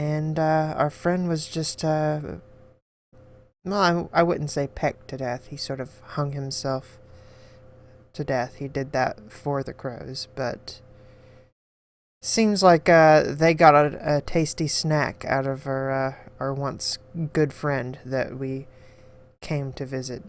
And our friend was just, well, I wouldn't say pecked to death. He sort of hung himself to death. He did that for the crows, but seems like they got a tasty snack out of our once good friend that we came to visit.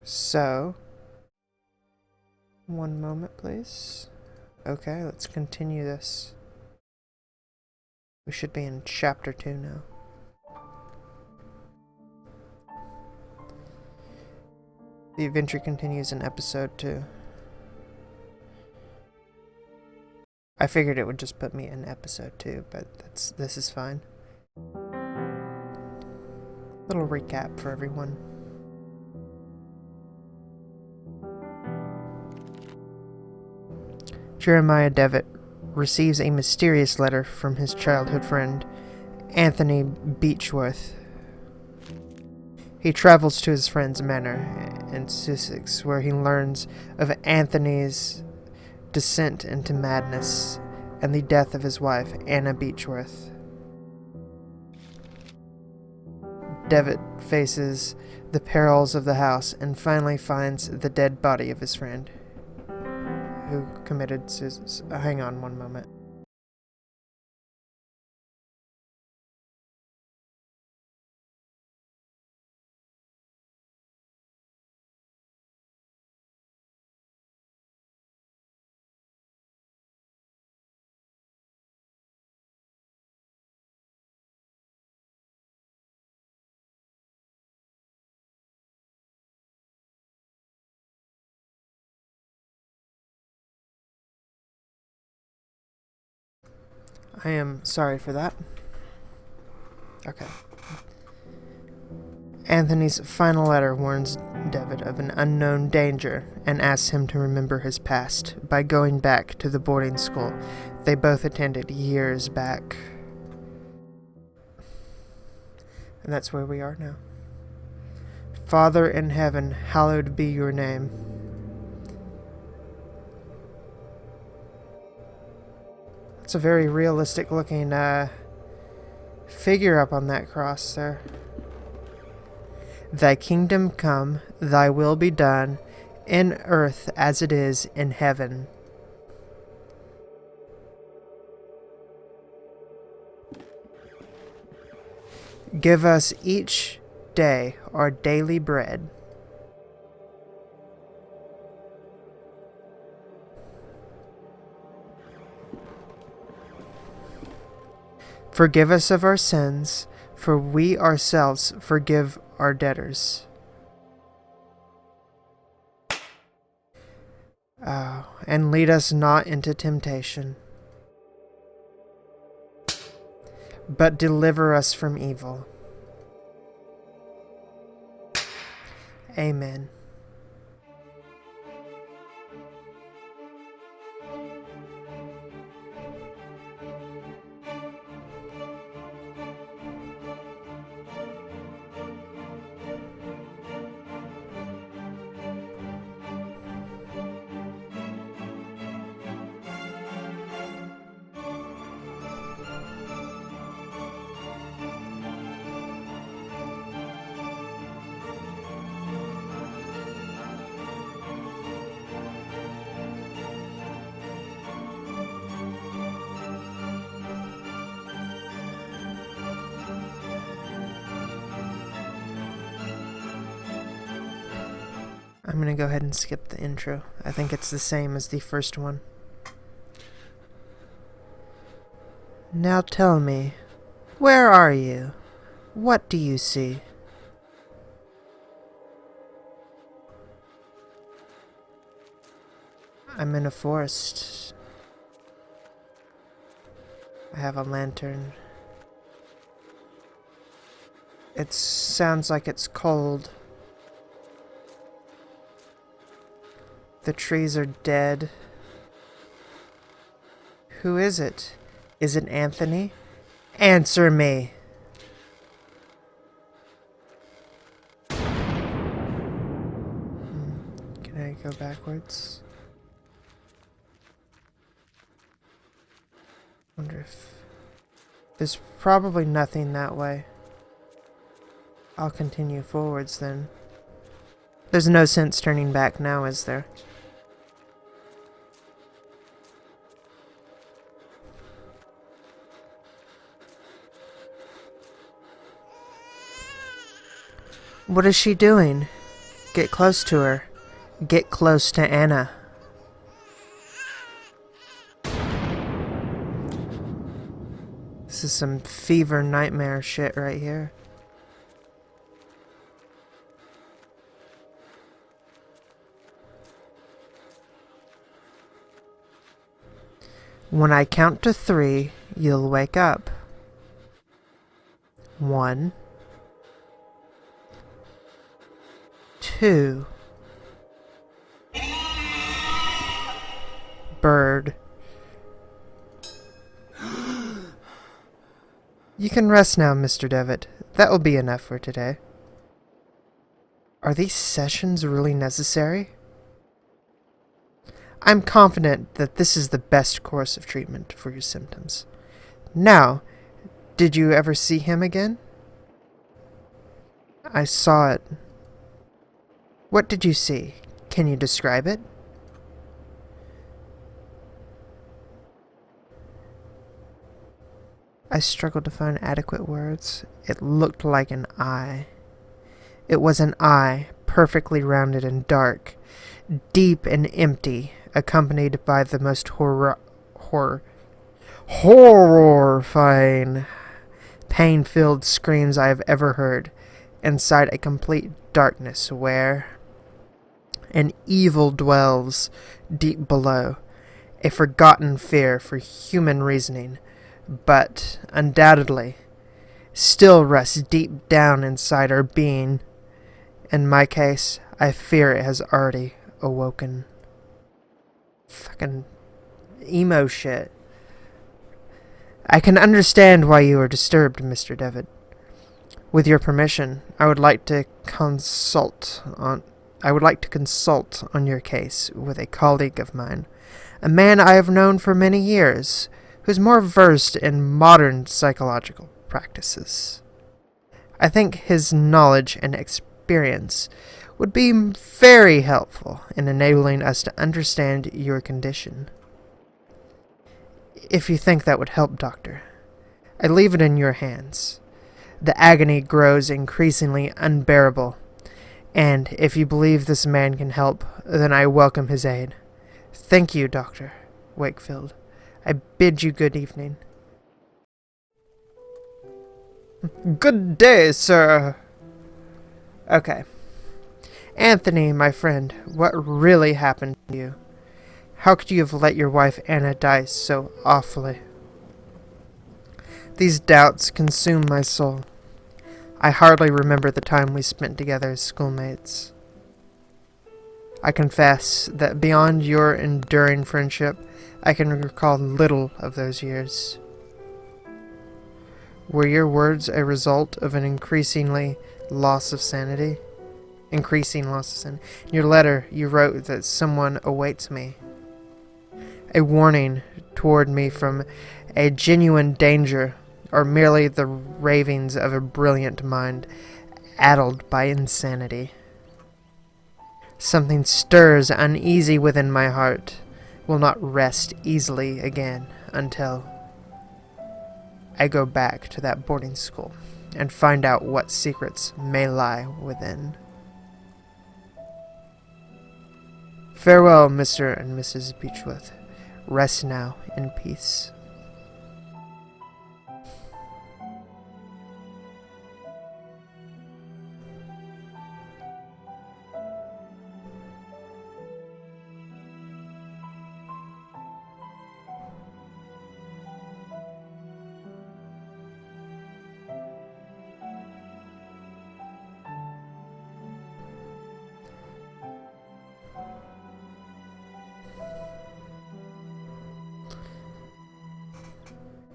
So, one moment, please. Okay, let's continue this. We should be in chapter 2 now. The adventure continues in episode 2. I figured it would just put me in episode 2, but this is fine. Little recap for everyone. Jeremiah Devitt receives a mysterious letter from his childhood friend, Anthony Beechworth. He travels to his friend's manor in Sussex, where he learns of Anthony's descent into madness and the death of his wife, Anna Beechworth. Devitt faces the perils of the house and finally finds the dead body of his friend, who committed suicide. Hang on one moment. I am sorry for that. Okay. Anthony's final letter warns Devitt of an unknown danger and asks him to remember his past by going back to the boarding school they both attended years back. And that's where we are now. Father in heaven, hallowed be your name. It's a very realistic looking figure up on that cross there. Thy kingdom come, thy will be done, in earth as it is in heaven. Give us each day our daily bread. Forgive us of our sins, for we ourselves forgive our debtors. And lead us not into temptation, but deliver us from evil. Amen. I'm going to go ahead and skip the intro. I think it's the same as the first one. Now tell me, where are you? What do you see? I'm in a forest. I have a lantern. It sounds like it's cold. The trees are dead. Who is it? Is it Anthony? Answer me! Okay, go backwards. Wonder if... There's probably nothing that way. I'll continue forwards then. There's no sense turning back now, is there? What is she doing? Get close to her. Get close to Anna. This is some fever nightmare shit right here. When I count to 3, you'll wake up. 1, 2. Bird. You can rest now, Mr. Devitt. That will be enough for today. Are these sessions really necessary? I'm confident that this is the best course of treatment for your symptoms. Now, did you ever see him again? I saw it. What did you see? Can you describe it? I struggled to find adequate words. It looked like an eye. It was an eye, perfectly rounded and dark, deep and empty, accompanied by the most horrifying, pain-filled screams I have ever heard, inside a complete darkness where an evil dwells deep below, a forgotten fear for human reasoning, but undoubtedly still rests deep down inside our being. In my case, I fear it has already awoken. Fucking emo shit. I can understand why you are disturbed, Mr. Devitt. With your permission, I would like to consult on your case with a colleague of mine, a man I have known for many years, who's more versed in modern psychological practices. I think his knowledge and experience would be very helpful in enabling us to understand your condition. If you think that would help, Doctor, I leave it in your hands. The agony grows increasingly unbearable, and if you believe this man can help, then I welcome his aid. Thank you, Dr. Wakefield. I bid you good evening. Good day, sir. Okay. Anthony, my friend, what really happened to you? How could you have let your wife Anna die so awfully? These doubts consume my soul. I hardly remember the time we spent together as schoolmates. I confess that beyond your enduring friendship, I can recall little of those years. Were your words a result of an increasing loss of sanity? In your letter, you wrote that someone awaits me. A warning toward me from a genuine danger, or merely the ravings of a brilliant mind addled by insanity. Something stirs uneasy within my heart, will not rest easily again until I go back to that boarding school and find out what secrets may lie within. Farewell, Mr. and Mrs. Beechworth. Rest now in peace.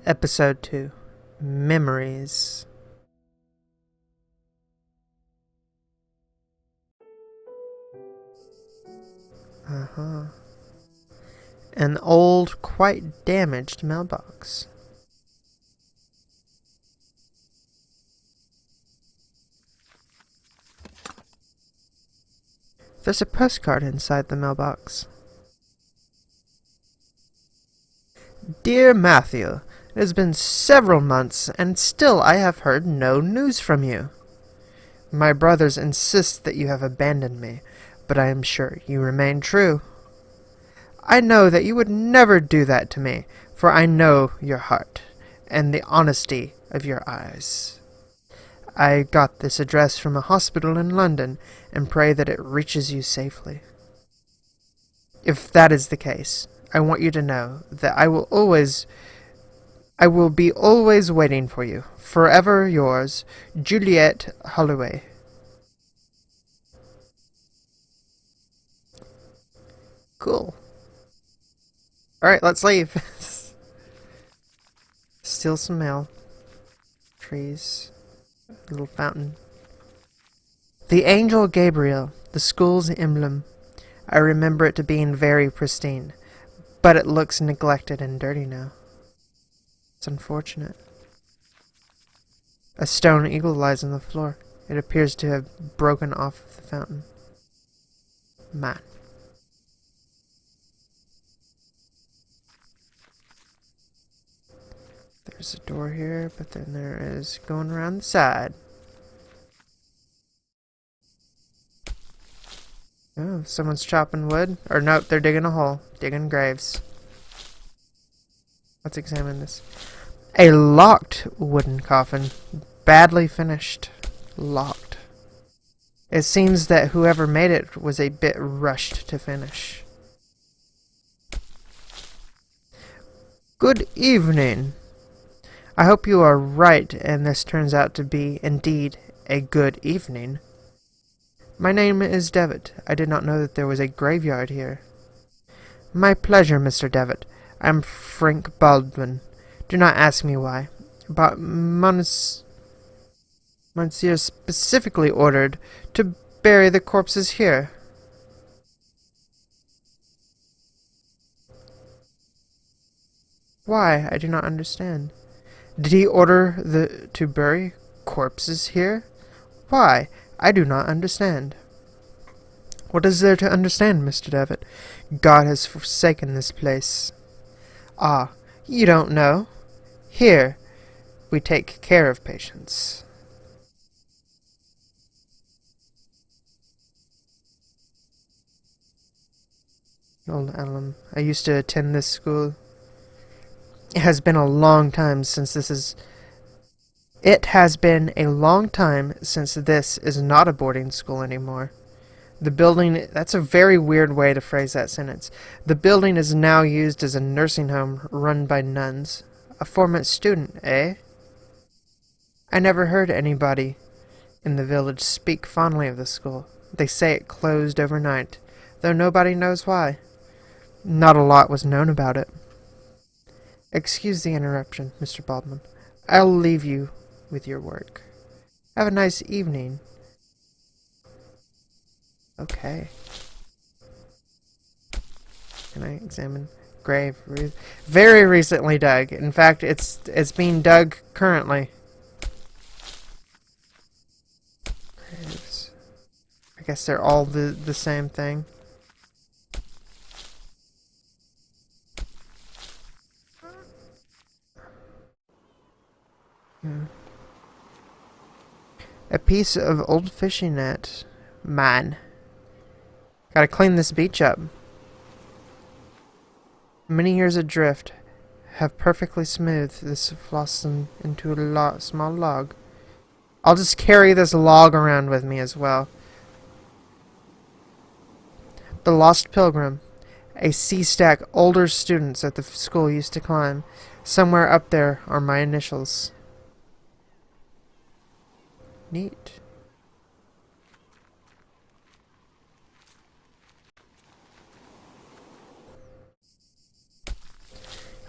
Episode 2. Memories. Uh-huh. An old, quite damaged mailbox. There's a postcard inside the mailbox. Dear Matthew, it has been several months, and still I have heard no news from you. My brothers insist that you have abandoned me, but I am sure you remain true. I know that you would never do that to me, for I know your heart, and the honesty of your eyes. I got this address from a hospital in London, and pray that it reaches you safely. If that is the case, I want you to know that I will be always waiting for you. Forever yours, Juliet Holloway. Cool. Alright, let's leave. Steal some mail. Trees. Little fountain. The angel Gabriel, the school's emblem. I remember it to being very pristine, but it looks neglected and dirty now. It's unfortunate. A stone eagle lies on the floor. It appears to have broken off the fountain. Man. There's a door here, but then there is going around the side. Oh, someone's chopping wood. Or nope, they're digging a hole. Digging graves. Let's examine this. A locked wooden coffin. Badly finished. Locked. It seems that whoever made it was a bit rushed to finish. Good evening. I hope you are right and this turns out to be, indeed, a good evening. My name is Devitt. I did not know that there was a graveyard here. My pleasure, Mr. Devitt. I am Frank Baldwin. Do not ask me why. But Monsieur specifically ordered to bury the corpses here. Why? I do not understand. Did he order to bury corpses here? Why? I do not understand. What is there to understand, Mr. Devitt? God has forsaken this place. Ah, you don't know. Here, we take care of patients. Old alum. I used to attend this school. It has been a long time since this is not a boarding school anymore. The building, that's a very weird way to phrase that sentence. The building is now used as a nursing home run by nuns. A former student, eh? I never heard anybody in the village speak fondly of the school. They say it closed overnight, though nobody knows why. Not a lot was known about it. Excuse the interruption, Mr. Baldwin. I'll leave you with your work. Have a nice evening. Okay. Can I examine grave? Very recently dug. In fact, it's being dug currently. Graves. I guess they're all the same thing. A piece of old fishing net. Man. Gotta clean this beach up. Many years adrift have perfectly smoothed this flossom into a small log. I'll just carry this log around with me as well. The Lost Pilgrim. A sea stack older students at the school used to climb. Somewhere up there are my initials. Neat.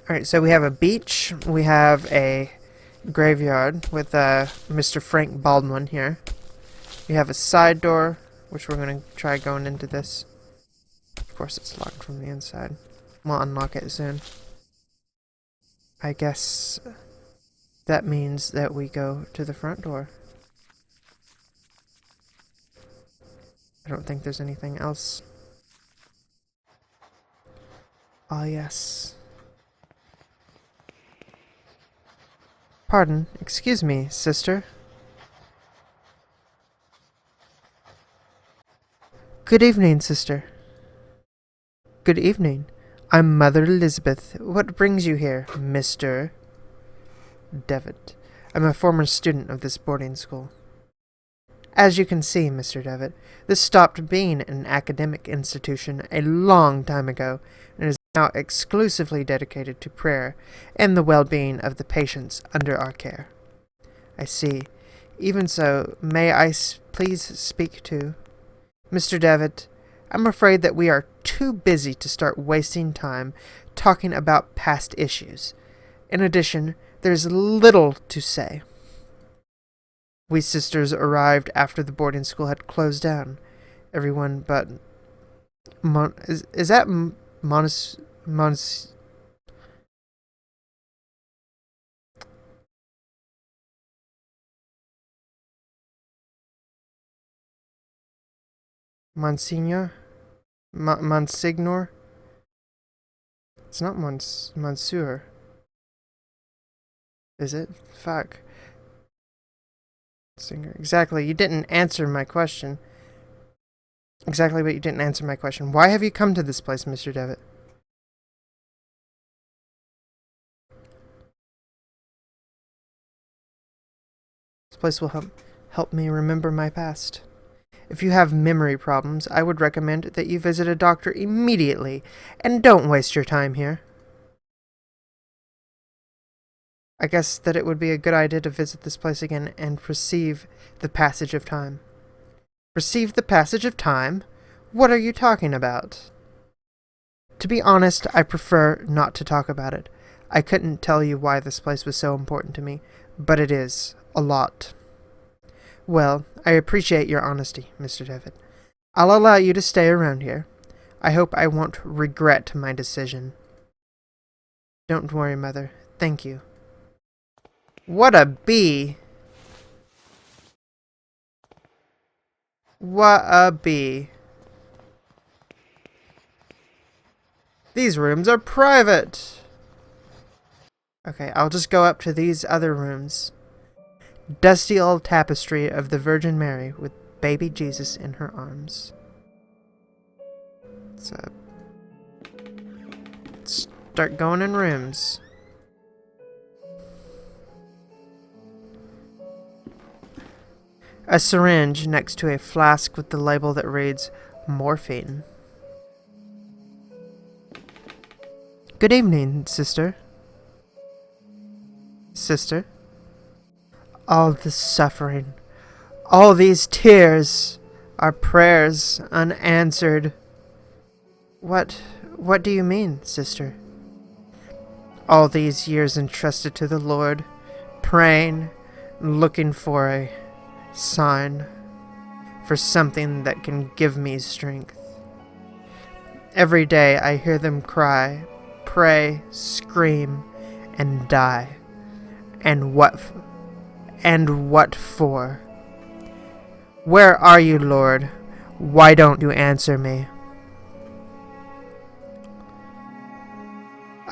Alright, so we have a beach, we have a graveyard with Mr. Frank Baldwin here. We have a side door, which we're going to try going into this. course it's locked from the inside. We'll unlock it soon. I guess that means that we go to the front door. I don't think there's anything else. Ah, yes. Pardon, excuse me, sister. Good evening, sister. Good evening. I'm Mother Elizabeth. What brings you here, Mr. Devitt? I'm a former student of this boarding school. As you can see, Mr. Devitt, this stopped being an academic institution a long time ago and is now exclusively dedicated to prayer and the well-being of the patients under our care. I see. Even so, may I please speak to Mr. Devitt? I'm afraid that we are too busy to start wasting time talking about past issues. In addition, there's little to say. We sisters arrived after the boarding school had closed down. Everyone but is that Monsignor? Monsignor? It's not Monsieur. Is it? Fuck. Singer. Exactly, you didn't answer my question. Exactly, but you didn't answer my question. Why have you come to this place, Mr. Devitt? This place will help me remember my past. If you have memory problems, I would recommend that you visit a doctor immediately, and don't waste your time here. I guess that it would be a good idea to visit this place again and perceive the passage of time. Perceive the passage of time? What are you talking about? To be honest, I prefer not to talk about it. I couldn't tell you why this place was so important to me, but it is. A lot. Well, I appreciate your honesty, Mr. Devitt. I'll allow you to stay around here. I hope I won't regret my decision. Don't worry, Mother. Thank you. What a bee! What a bee. These rooms are private! Okay, I'll just go up to these other rooms. Dusty old tapestry of the Virgin Mary with baby Jesus in her arms. Let's start going in rooms. A syringe next to a flask with the label that reads morphine. Good evening, sister. Sister? All this suffering, all these tears, our prayers unanswered. What do you mean, sister? All these years entrusted to the Lord, praying, looking for a sign, for something that can give me strength. Every day I hear them cry, pray, scream, and die. And what for? Where are you, Lord? Why don't you answer me?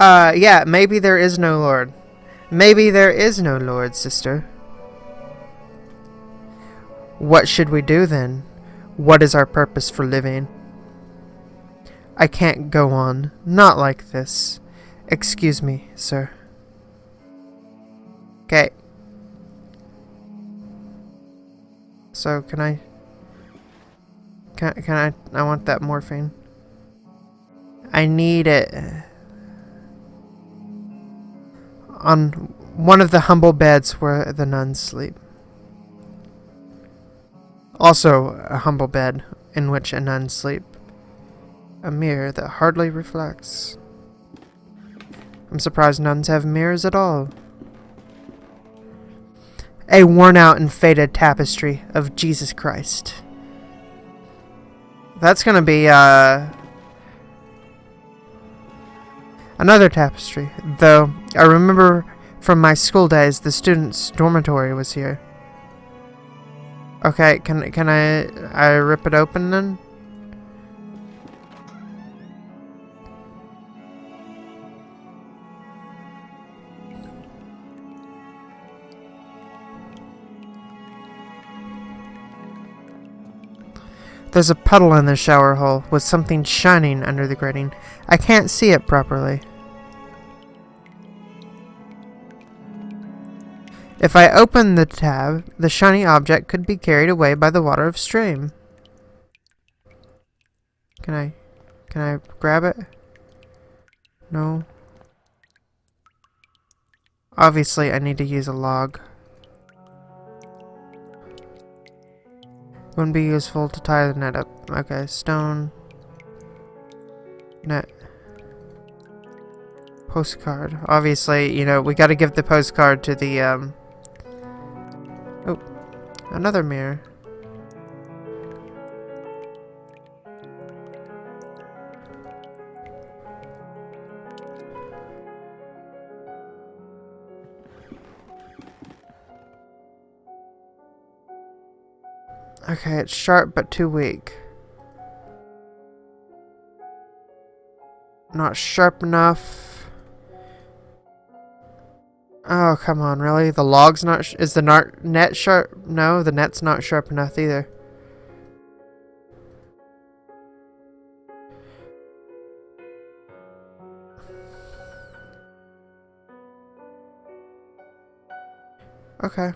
Yeah, maybe there is no Lord. Maybe there is no Lord, sister. What should we do then? What is our purpose for living? I can't go on. Not like this. Excuse me, sir. Okay. So, can I want that morphine. I need it. On one of the humble beds where the nuns sleep. Also, a humble bed in which a nun sleep. A mirror that hardly reflects. I'm surprised nuns have mirrors at all. A worn-out and faded tapestry of Jesus Christ. That's gonna be, Another tapestry, though I remember from my school days the students' dormitory was here. Okay, can I rip it open then? There's a puddle in the shower hole with something shining under the grating. I can't see it properly. If I open the tab, the shiny object could be carried away by the water of stream. Can I grab it? No. Obviously, I need to use a log. Wouldn't be useful to tie the net up. Okay, stone. Net. Postcard. Obviously, you know, we gotta give the postcard to the, Oh, another mirror. Okay, it's sharp but too weak. Not sharp enough. Oh, come on, really? The log's not... is the net sharp? No, the net's not sharp enough either. Okay.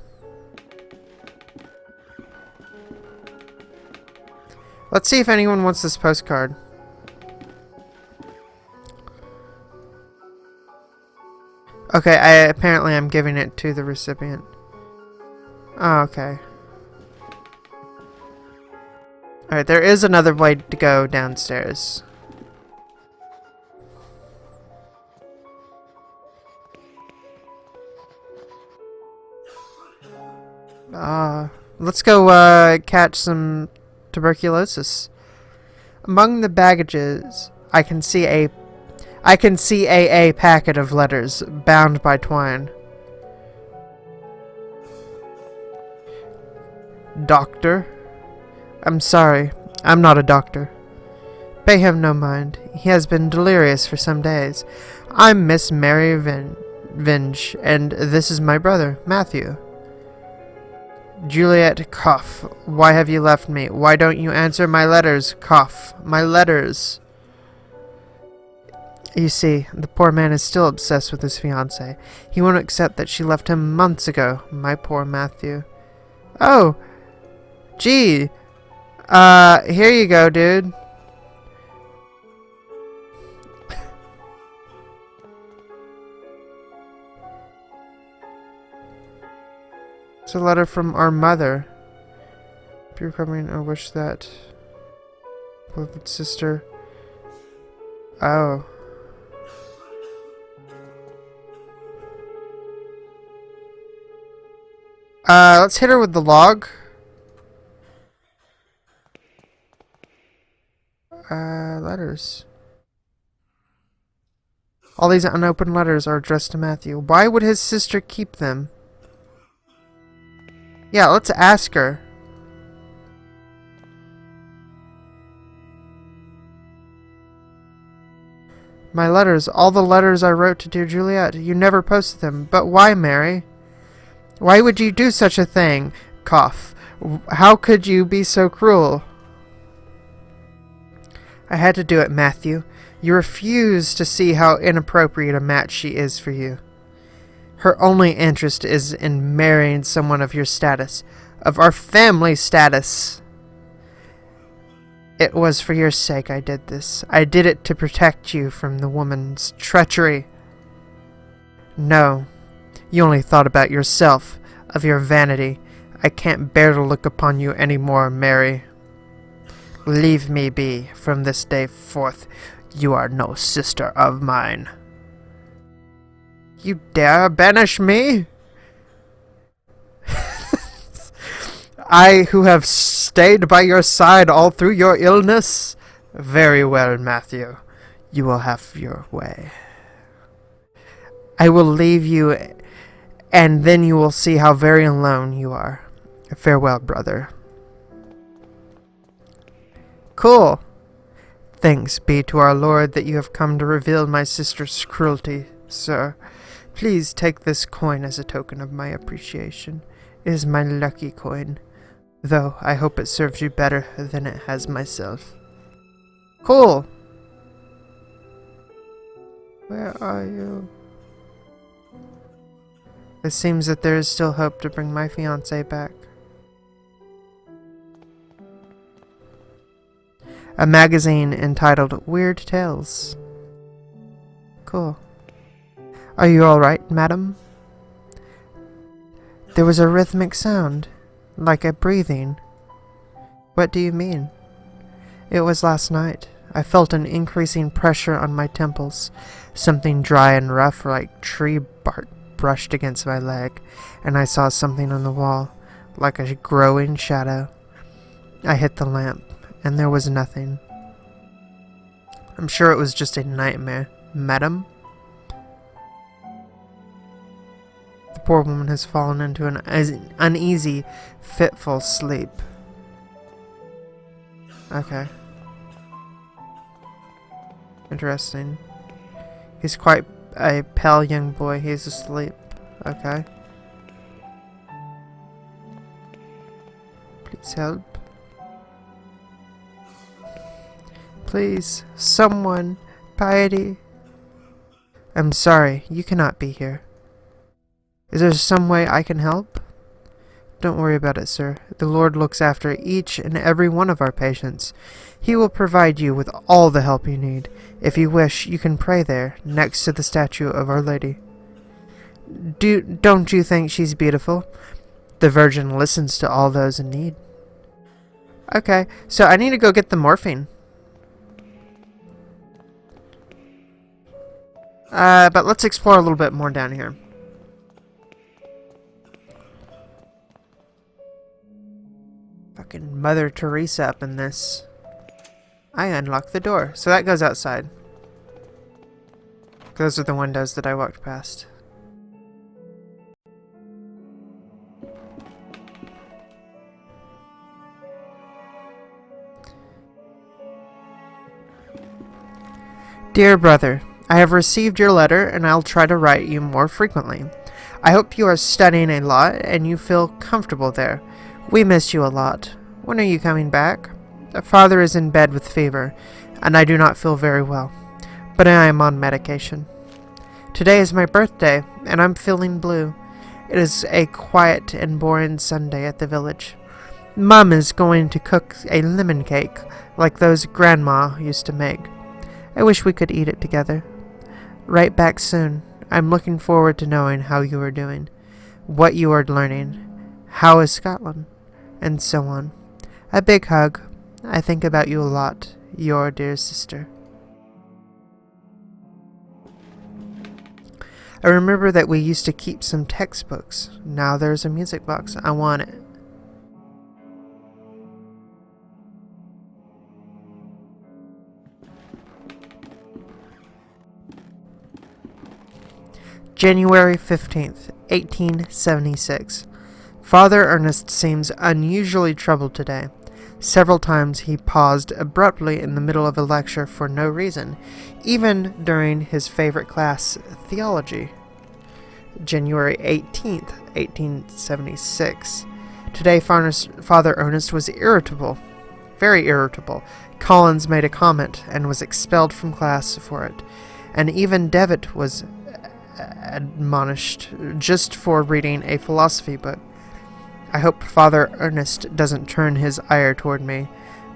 Let's see if anyone wants this postcard. Okay, apparently I'm giving it to the recipient. Oh, okay. Alright, there is another way to go downstairs. Let's go catch some tuberculosis. Among the baggages, I can see a packet of letters bound by twine. Doctor? I'm sorry, I'm not a doctor. Pay him no mind. He has been delirious for some days. I'm Miss Mary Vinge, and this is my brother, Matthew. Juliet, cough. Why have you left me? Why don't you answer my letters? Cough. My letters. You see, the poor man is still obsessed with his fiancée. He won't accept that she left him months ago. My poor Matthew. Oh! Gee! Here you go, dude. It's a letter from our mother. If you're coming, I wish that... beloved sister... Oh. Let's hit her with the log. Letters. All these unopened letters are addressed to Matthew. Why would his sister keep them? Yeah, let's ask her. My letters, all the letters I wrote to dear Juliet. You never posted them. But why, Mary? Why would you do such a thing? Cough. How could you be so cruel? I had to do it, Matthew. You refuse to see how inappropriate a match she is for you. Her only interest is in marrying someone of your status, of our family status. It was for your sake I did this. I did it to protect you from the woman's treachery. No, you only thought about yourself, of your vanity. I can't bear to look upon you any more, Mary. Leave me be. From this day forth, you are no sister of mine. You dare banish me? I who have stayed by your side all through your illness? Very well, Matthew. You will have your way. I will leave you, and then you will see how very alone you are. Farewell, brother. Cool. Thanks be to our Lord that you have come to reveal my sister's cruelty, sir. Please take this coin as a token of my appreciation. It is my lucky coin, though I hope it serves you better than it has myself. Cool. Where are you? It seems that there is still hope to bring my fiancé back. A magazine entitled Weird Tales. Cool. Are you alright, madam? There was a rhythmic sound, like a breathing. What do you mean? It was last night. I felt an increasing pressure on my temples. Something dry and rough like tree bark brushed against my leg, and I saw something on the wall, like a growing shadow. I hit the lamp, and there was nothing. I'm sure it was just a nightmare, madam. The poor woman has fallen into an uneasy, fitful sleep. Okay. Interesting. He's quite a pale young boy. He's asleep. Okay. Please help. Please, someone. Piety. I'm sorry, you cannot be here. Is there some way I can help? Don't worry about it, sir. The Lord looks after each and every one of our patients. He will provide you with all the help you need. If you wish, you can pray there, next to the statue of Our Lady. Don't you think she's beautiful? The Virgin listens to all those in need. Okay, so I need to go get the morphine. But let's explore a little bit more down here. Fucking Mother Teresa up in this. I unlocked the door, so that goes outside. Those are the windows that I walked past. Dear brother, I have received your letter and I'll try to write you more frequently. I hope you are studying a lot and you feel comfortable there. We miss you a lot. When are you coming back? Father is in bed with fever, and I do not feel very well, but I am on medication. Today is my birthday, and I'm feeling blue. It is a quiet and boring Sunday at the village. Mum is going to cook a lemon cake like those Grandma used to make. I wish we could eat it together. Write back soon. I'm looking forward to knowing how you are doing, what you are learning, how is Scotland, and so on. A big hug. I think about you a lot. Your dear sister. I remember that we used to keep some textbooks. Now there's a music box. I want it. January 15th, 1876. Father Ernest seems unusually troubled today. Several times he paused abruptly in the middle of a lecture for no reason, even during his favorite class, theology. January 18th, 1876. Today Father Ernest was irritable, very irritable. Collins made a comment and was expelled from class for it, and even Devitt was admonished just for reading a philosophy book. I hope Father Ernest doesn't turn his ire toward me.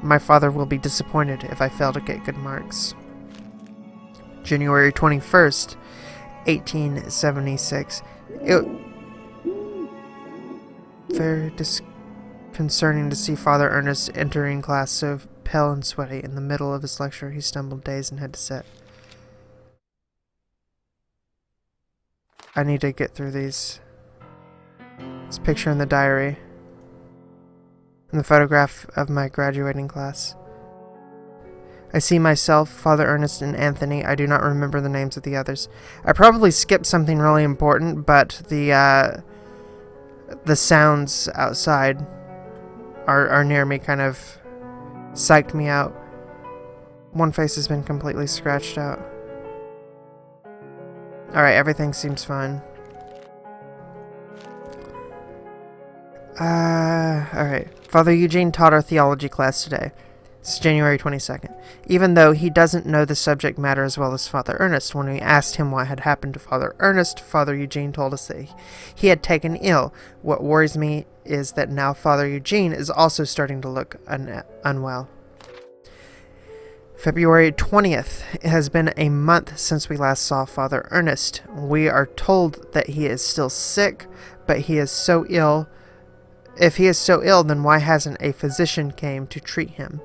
My father will be disappointed if I fail to get good marks. January 21st, 1876. Very disconcerting to see Father Ernest entering class so pale and sweaty. In the middle of his lecture, he stumbled, dazed, and had to sit. I need to get through these. This picture in the diary. And the photograph of my graduating class. I see myself, Father Ernest, and Anthony. I do not remember the names of the others. I probably skipped something really important, but the sounds outside are near me kind of psyched me out. One face has been completely scratched out. Alright, everything seems fine. Alright. Father Eugene taught our theology class today. It's January 22nd. Even though he doesn't know the subject matter as well as Father Ernest, when we asked him what had happened to Father Ernest, Father Eugene told us that he had taken ill. What worries me is that now Father Eugene is also starting to look unwell. February 20th. It has been a month since we last saw Father Ernest. We are told that he is still sick, but he is so ill. If he is so ill, then why hasn't a physician came to treat him?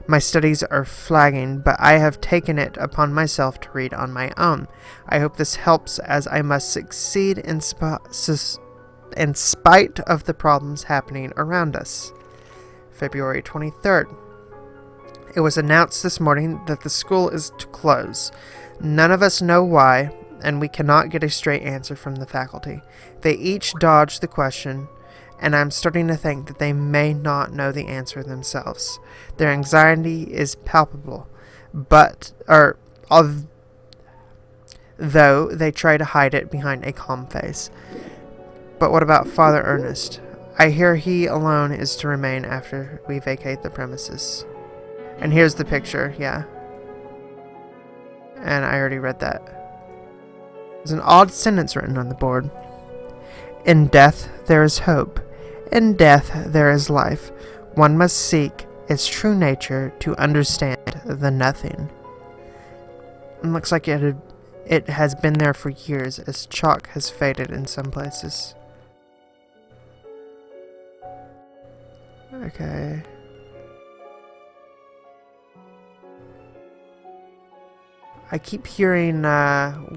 My studies are flagging, but I have taken it upon myself to read on my own. I hope this helps, as I must succeed in spite of the problems happening around us. February 23rd. It was announced this morning that the school is to close. None of us know why, and we cannot get a straight answer from the faculty. They each dodge the question, and I'm starting to think that they may not know the answer themselves. Their anxiety is palpable, though they try to hide it behind a calm face. But what about Father Ernest? I hear he alone is to remain after we vacate the premises. And here's the picture, yeah. And I already read that. There's an odd sentence written on the board. In death there is hope. In death there is life. One must seek its true nature to understand the nothing. It looks like it has been there for years, as chalk has faded in some places. Okay. I keep hearing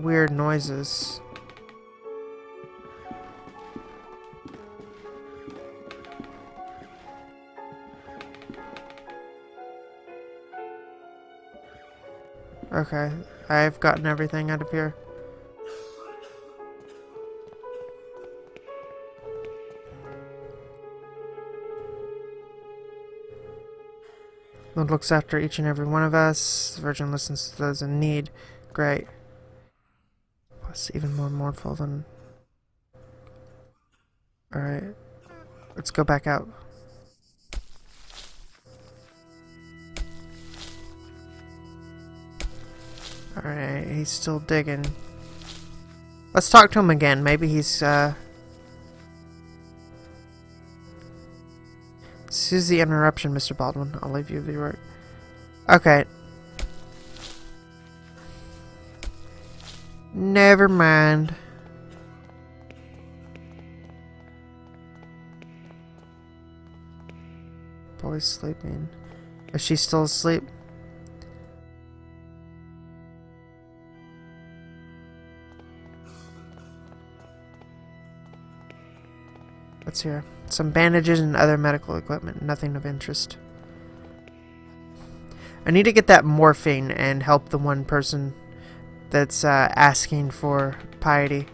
weird noises. Okay, I've gotten everything out of here. Lord looks after each and every one of us. The Virgin listens to those in need. Great. Plus, even more mournful than... Alright. Let's go back out. Alright, he's still digging. Let's talk to him again. Maybe he's, Excuse the interruption, Mr. Baldwin. I'll leave you to your work. Okay. Never mind. Boy's sleeping. Is she still asleep? What's here? Some bandages and other medical equipment. Nothing of interest. I need to get that morphine and help the one person that's asking for piety.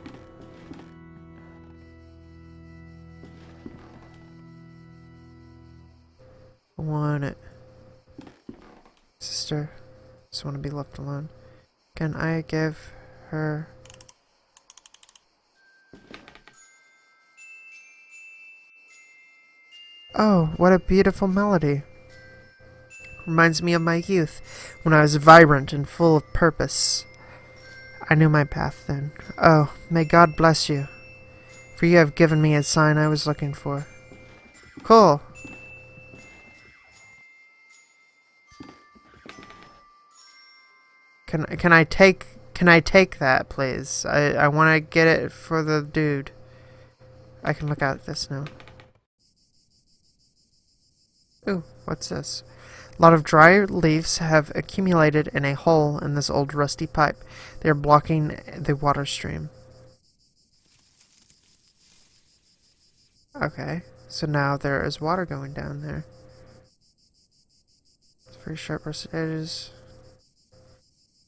I want it. Sister, just want to be left alone. Can I give her... Oh, what a beautiful melody. Reminds me of my youth, when I was vibrant and full of purpose. I knew my path then. Oh, may God bless you, for you have given me a sign I was looking for. Cool. Can I take that, please? I want to get it for the dude. I can look at this now. Ooh, what's this? A lot of dry leaves have accumulated in a hole in this old rusty pipe. They are blocking the water stream. Okay, so now there is water going down there. It's very sharp rusted edges.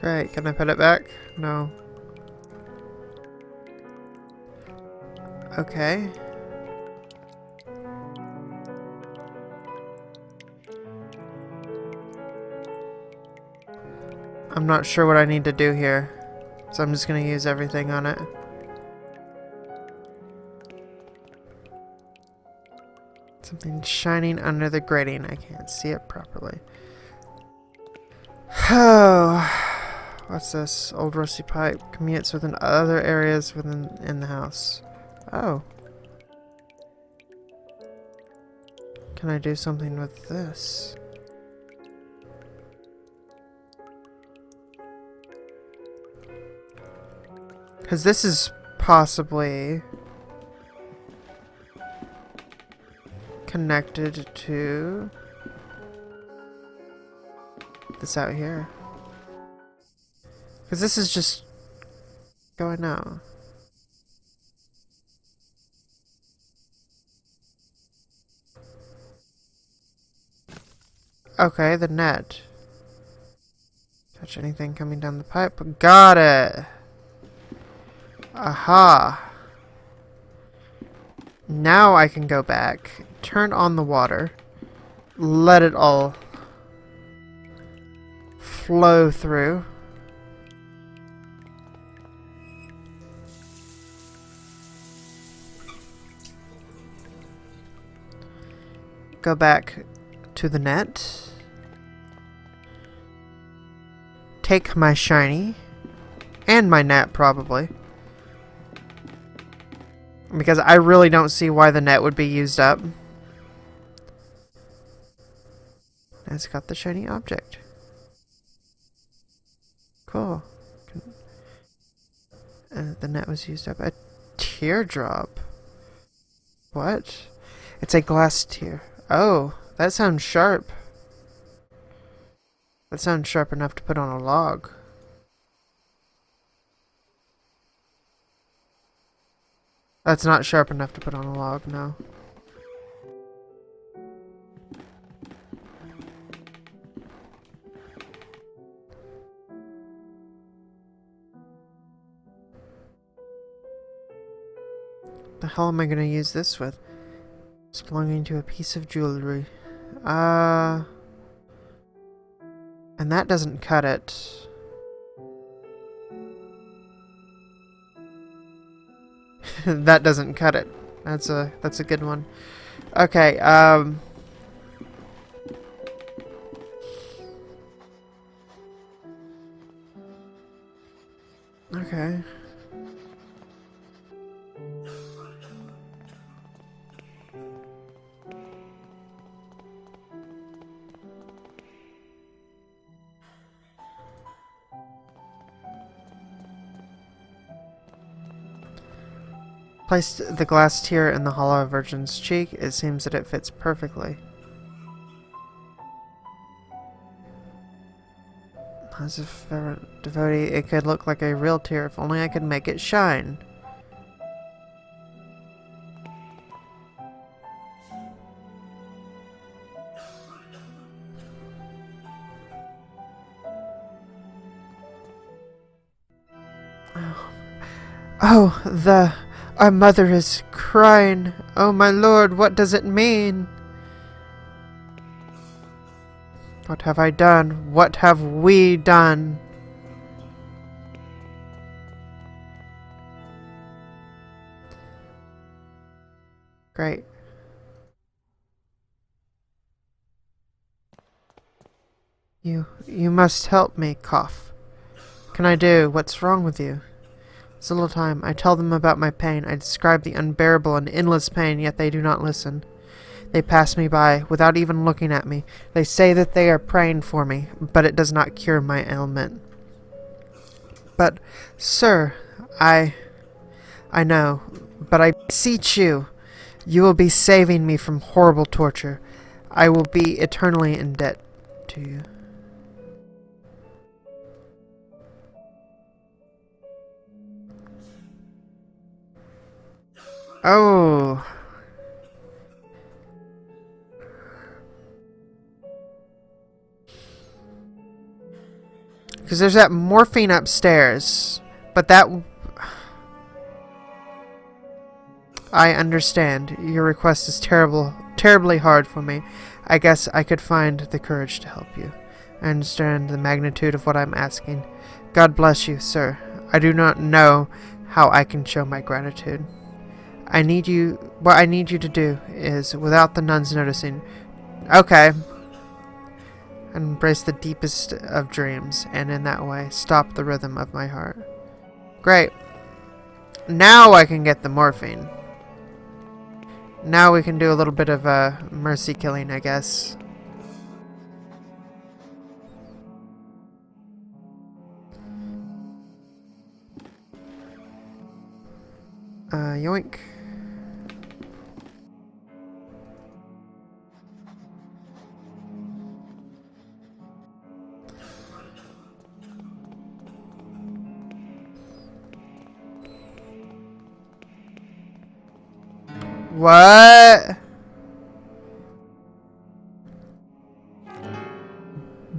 Great, can I put it back? No. Okay. I'm not sure what I need to do here, so I'm just gonna use everything on it. Something shining under the grating. I can't see it properly. Oh, what's this? Old rusty pipe commutes within other areas in the house. Oh. Can I do something with this? Because this is possibly connected to this out here. Because this is just going out. Okay, the net. Touch anything coming down the pipe. Got it! Aha! Now I can go back, turn on the water, let it all flow through. Go back to the net. Take my shiny. And my net, probably. Because I really don't see why the net would be used up. It's got the shiny object. Cool. The net was used up. A teardrop. What? It's a glass tear. Oh, that sounds sharp. That sounds sharp enough to put on a log. That's not sharp enough to put on a log, no. The hell am I gonna use this with? It's belonging to a piece of jewelry. And that doesn't cut it. That doesn't cut it. That's a good one. Okay, okay. Placed the glass tear in the hollow virgin's cheek. It seems that it fits perfectly. As a fervent devotee, it could look like a real tear if only I could make it shine. Oh, our mother is crying. Oh my lord, what does it mean? What have I done? What have we done? Great. You must help me, cough. What can I do? What's wrong with you? It's a little time. I tell them about my pain. I describe the unbearable and endless pain, yet they do not listen. They pass me by, without even looking at me. They say that they are praying for me, but it does not cure my ailment. But, sir, I know, but I beseech you, you will be saving me from horrible torture. I will be eternally in debt to you. Oh. Because there's that morphine upstairs. But that... I understand. Your request is terribly hard for me. I guess I could find the courage to help you. I understand the magnitude of what I'm asking. God bless you, sir. I do not know how I can show my gratitude. What I need you to do is, without the nuns noticing... Okay. Embrace the deepest of dreams, and in that way, stop the rhythm of my heart. Great. Now I can get the morphine. Now we can do a little bit of mercy killing, I guess. Yoink. What?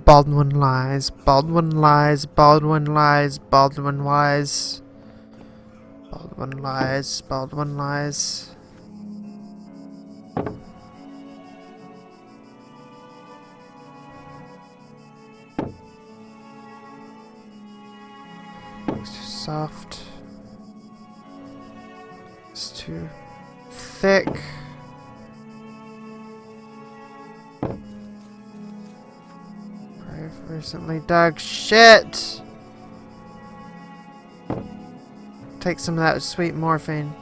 Baldwin lies. Baldwin lies. Baldwin lies. Baldwin lies. Baldwin lies. Baldwin lies. It's too soft. It's too thick. I've recently dug shit. Take some of that sweet morphine.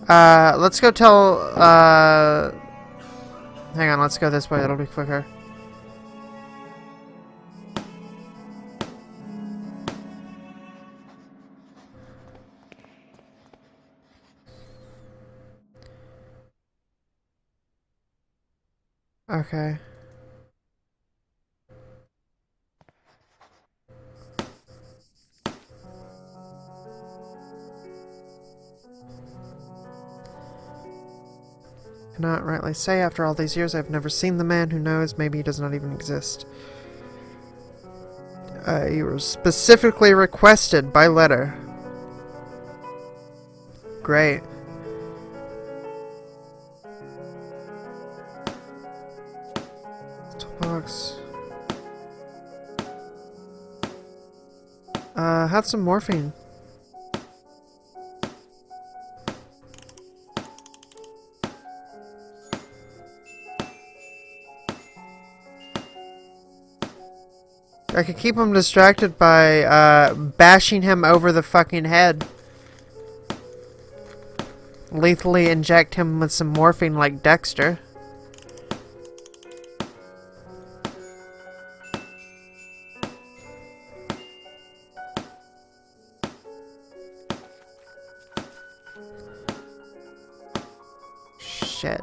Let's go tell, hang on, let's go this way, it'll be quicker. Okay. Cannot rightly say after all these years I've never seen the man who knows. Maybe he does not even exist. You were specifically requested by letter. Great. Toolbox. Have some morphine. I could keep him distracted by bashing him over the fucking head. Lethally inject him with some morphine like Dexter. Shit.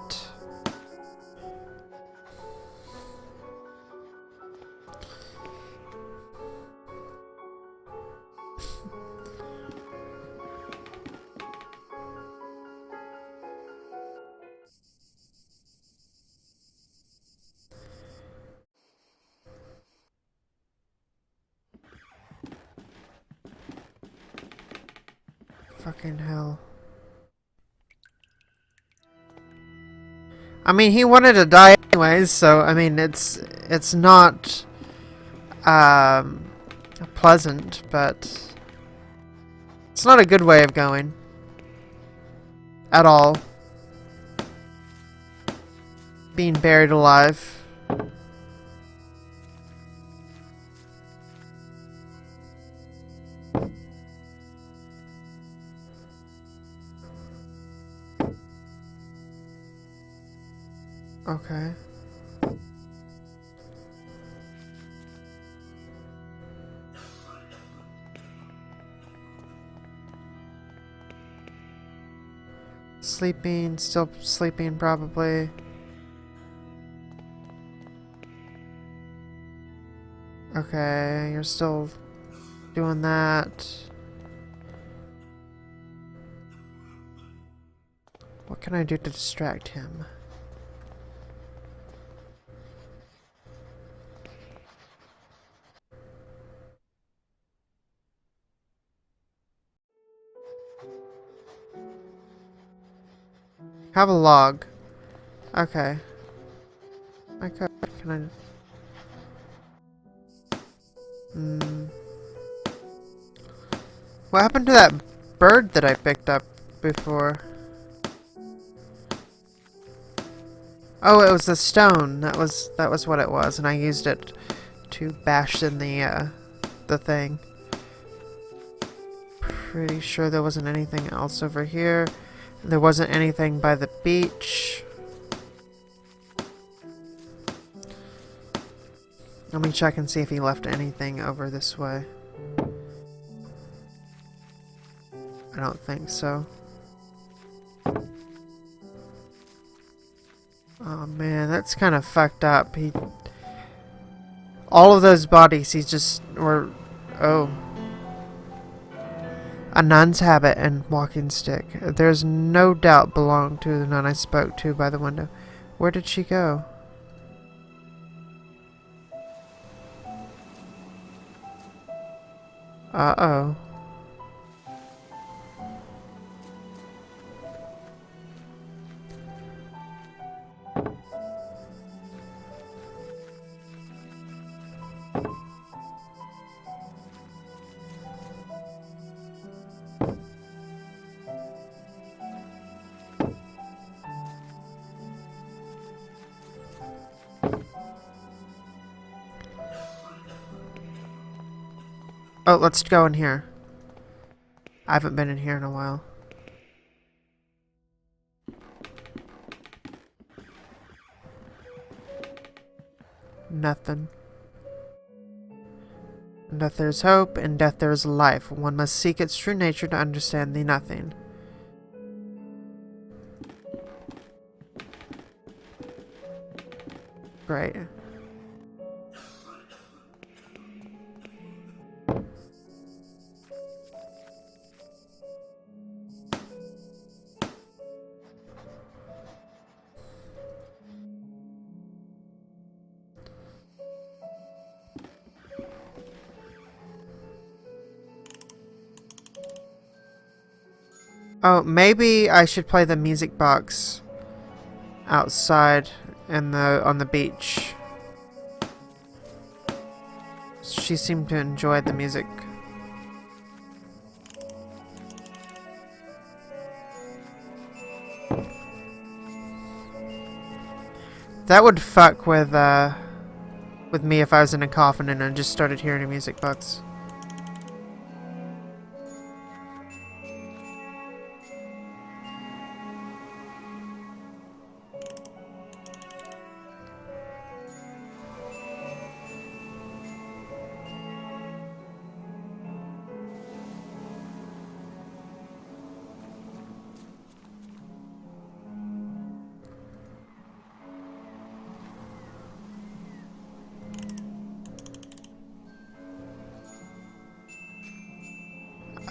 Fucking hell. I mean, he wanted to die anyways, so I mean, it's not pleasant, but it's not a good way of going at all. Being buried alive. Okay. Sleeping, still sleeping probably. Okay, you're still doing that. What can I do to distract him? Have a log. Okay. Okay. Can I... What happened to that bird that I picked up before? Oh, it was the stone. That was what it was, and I used it to bash in the thing. Pretty sure there wasn't anything else over here. There wasn't anything by the beach. Let me check and see if he left anything over this way. I don't think so. Oh man, that's kind of fucked up. All of those bodies, oh. A nun's habit and walking stick. There's no doubt belonged to the nun I spoke to by the window. Where did she go? Uh-oh. Oh, let's go in here. I haven't been in here in a while. Nothing. In death there is hope, in death there is life. One must seek its true nature to understand the nothing. Great. Oh, maybe I should play the music box outside on the beach. She seemed to enjoy the music. That would fuck with me if I was in a coffin and I just started hearing a music box.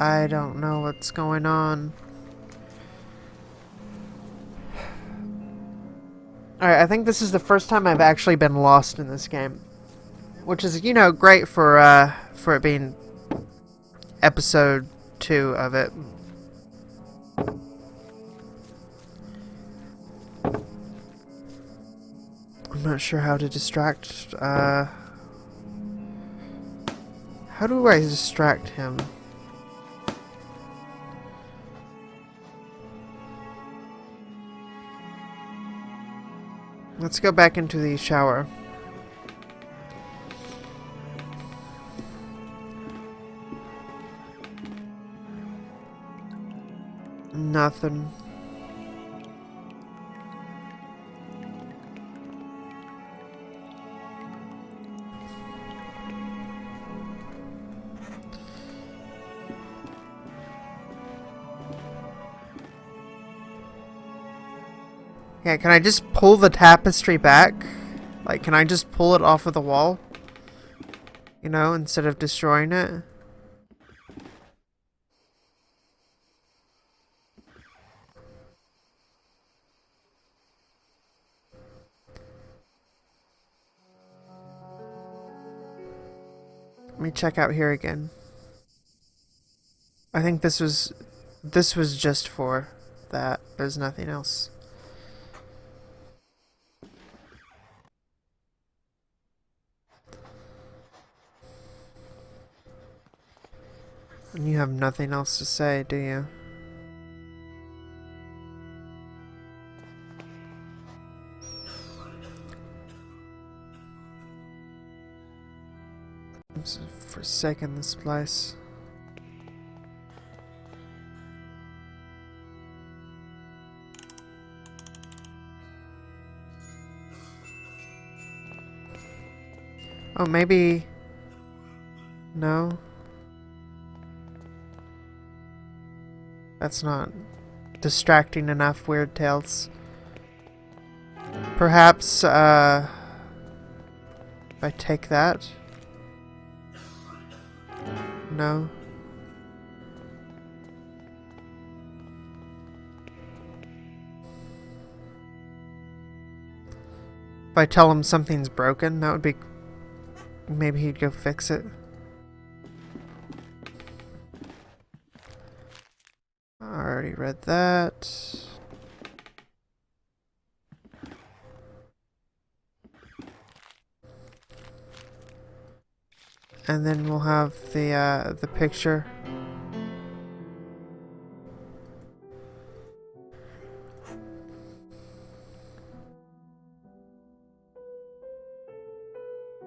I don't know what's going on. Alright, I think this is the first time I've actually been lost in this game. Which is, you know, great for it being episode 2 of it. I'm not sure how to distract, how do I distract him? Let's go back into the shower. Nothing. Yeah, can I just pull the tapestry back? Like, can I just pull it off of the wall? You know, instead of destroying it? Let me check out here again. I think this was just for that. There's nothing else. You have nothing else to say, do you? I'm just forsaking this place. Oh, maybe... No? That's not distracting enough, Weird Tales. Perhaps, if I take that? No? If I tell him something's broken, that would be... Maybe he'd go fix it. I already read that. And then we'll have the picture.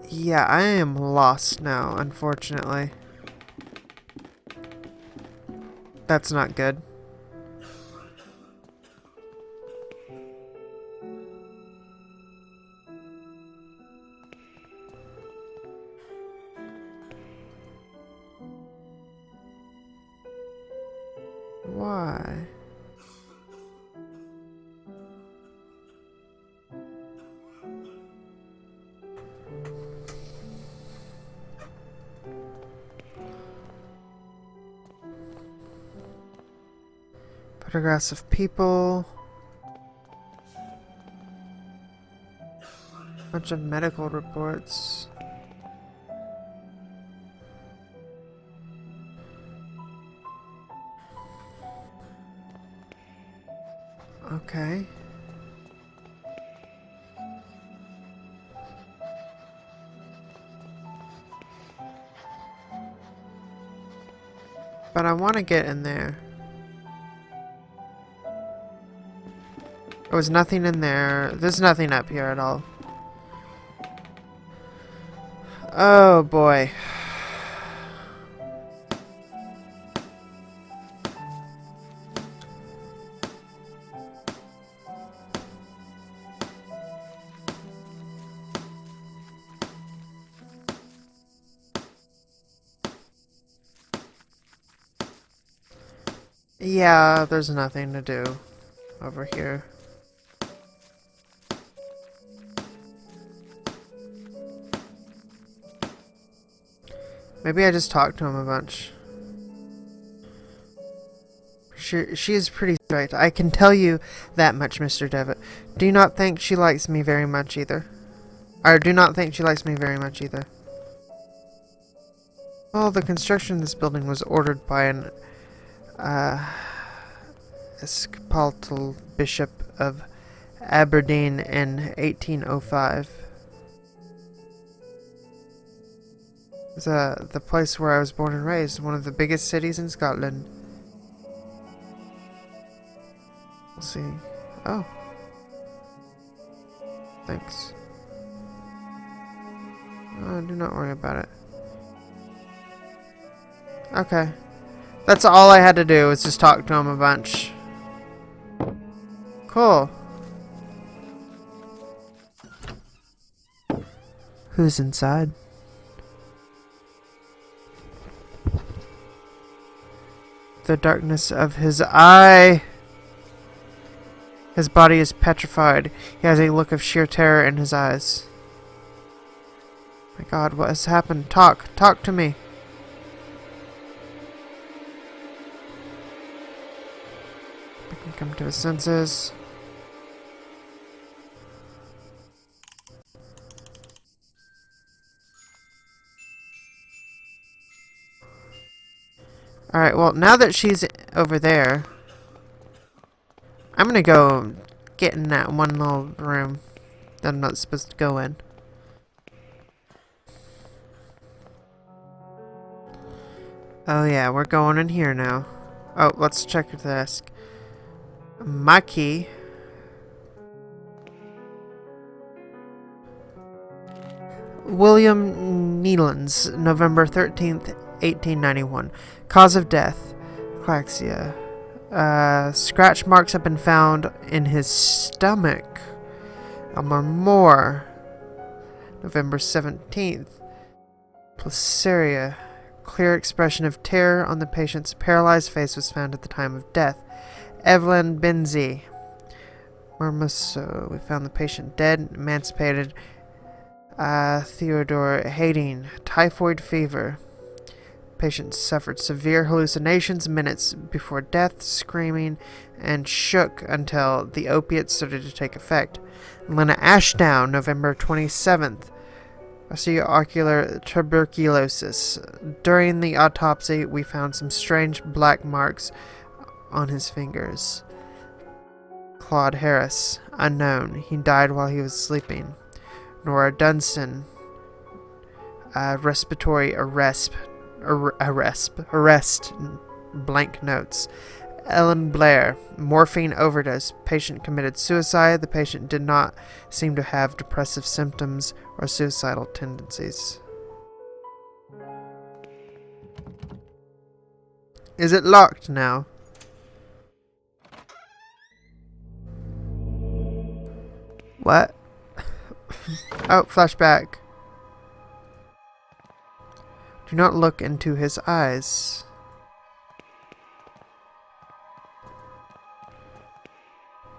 Yeah, I am lost now, unfortunately. That's not good. Why? Photographs of people. Bunch of medical reports. Okay. But I want to get in there. There was nothing in there. There's nothing up here at all. Oh boy. Yeah, there's nothing to do over here. Maybe I just talked to him a bunch. She is pretty straight. I can tell you that much, Mr. Devitt. Do not think she likes me very much either. Or do not think she likes me very much either. Well, the construction of this building was ordered by an Episcopal Bishop of Aberdeen in 1805. It's the place where I was born and raised, one of the biggest cities in Scotland. We'll see. Oh. Thanks. Do not worry about it. Okay. That's all I had to do, was just talk to him a bunch. Cool. Who's inside? The darkness of his eye. His body is petrified. He has a look of sheer terror in his eyes. My God, what has happened? Talk to me. I can come to his senses. Alright, well, now that she's over there, I'm gonna go get in that one little room that I'm not supposed to go in. Oh yeah, we're going in here now. Oh, let's check the desk. My key. William Nealon's, November 13th, 1891. Cause of death, Claxia. Scratch marks have been found in his stomach. More. November 17th. Placeria. Clear expression of terror on the patient's paralyzed face was found at the time of death. Evelyn Benzie. Mermoso. We found the patient dead, emancipated. Theodore Hading. Typhoid fever. Patient suffered severe hallucinations minutes before death, screaming, and shook until the opiates started to take effect. Lena Ashdown, November 27th. Ocular tuberculosis. During the autopsy, we found some strange black marks on his fingers. Claude Harris, unknown. He died while he was sleeping. Nora Dunstan, respiratory arrest, blank notes. Ellen Blair, morphine overdose. Patient committed suicide. The patient did not seem to have depressive symptoms or suicidal tendencies. Is it locked now? What? Oh, flashback. Do not look into his eyes.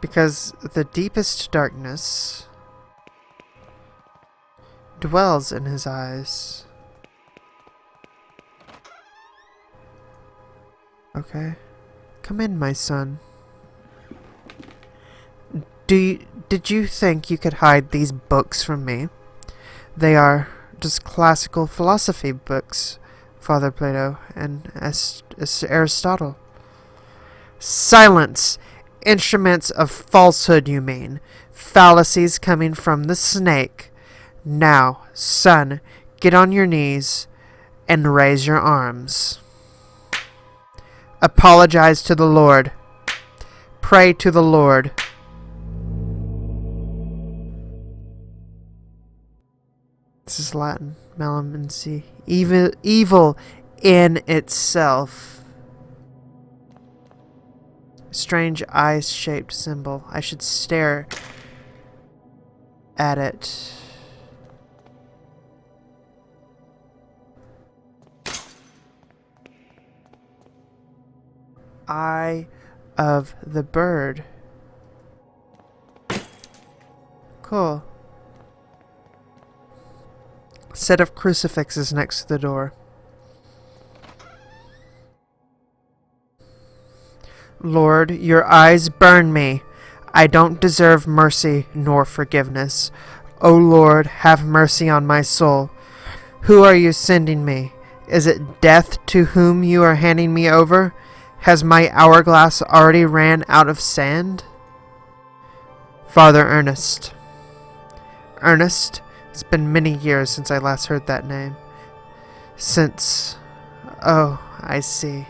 Because the deepest darkness dwells in his eyes. Okay. Come in, my son. Did you think you could hide these books from me? They are just classical philosophy books, Father Plato and Aristotle. Silence! Instruments of falsehood, you mean. Fallacies coming from the snake. Now, son, get on your knees and raise your arms. Apologize to the Lord. Pray to the Lord. This is Latin. Malignancy. Evil in itself. Strange eye-shaped symbol. I should stare at it. Eye of the bird. Cool. Set of crucifixes next to the door. Lord, your eyes burn me. I don't deserve mercy nor forgiveness. O Lord, have mercy on my soul. Who are you sending me? Is it death to whom you are handing me over? Has my hourglass already ran out of sand? Father Ernest. Ernest? It's been many years since I last heard that name. Oh, I see.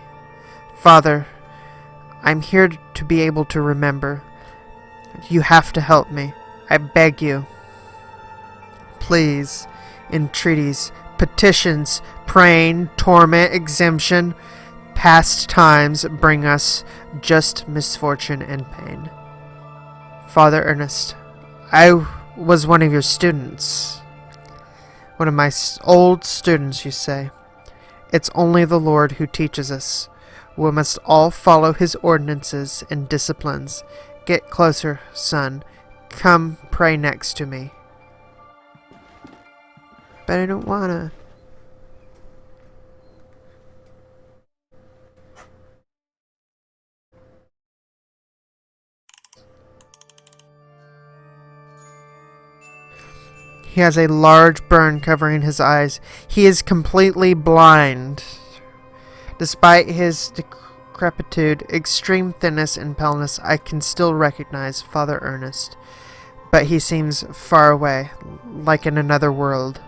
Father, I'm here to be able to remember. You have to help me. I beg you. Please. Entreaties, petitions, praying, torment, exemption. Past times bring us just misfortune and pain. Father Ernest, I was one of your students. One of my old students, you say. It's only the Lord who teaches us. We must all follow his ordinances and disciplines. Get closer, son. Come pray next to me. But I don't wanna. He has a large burn covering his eyes. He is completely blind. Despite his decrepitude, extreme thinness, and paleness, I can still recognize Father Ernest. But he seems far away, like in another world.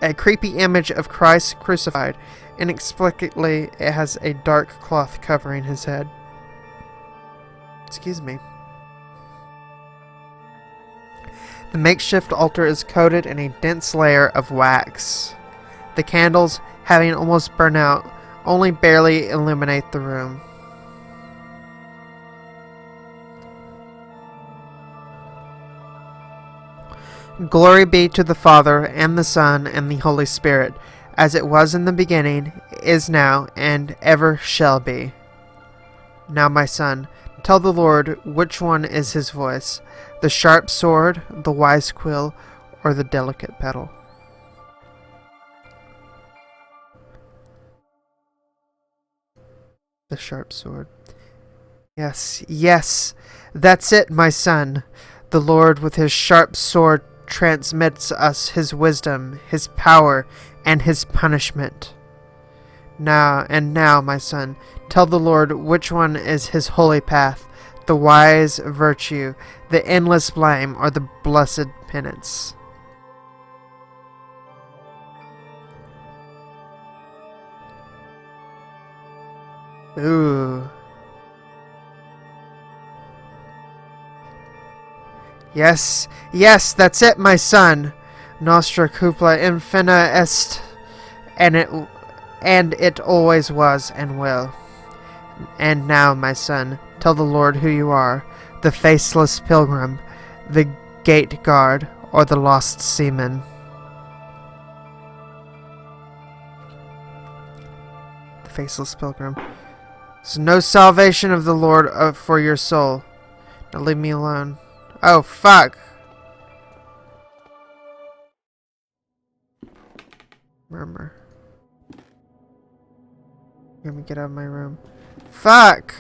a creepy image of Christ crucified. Inexplicably, it has a dark cloth covering his head. Excuse me. The makeshift altar is coated in a dense layer of wax. The candles, having almost burned out, only barely illuminate the room. Glory be to the Father, and the Son, and the Holy Spirit, as it was in the beginning, is now, and ever shall be. Now, my son, tell the Lord which one is his voice, the sharp sword, the wise quill, or the delicate petal. The sharp sword. Yes, yes, that's it, my son. The Lord with his sharp sword transmits us his wisdom, his power, and his punishment. Now, my son, tell the Lord which one is his holy path, the wise virtue, the endless blame, or the blessed penance. Ooh. Yes, yes, that's it, my son. Nostra cupla infina est, and it always was and will. And now, my son, tell the Lord who you are, the faceless pilgrim, the gate guard, or the lost seaman. The faceless pilgrim. There's no salvation of the Lord for your soul. Now leave me alone. Oh, fuck. Murmur. Let me get out of my room. Fuck!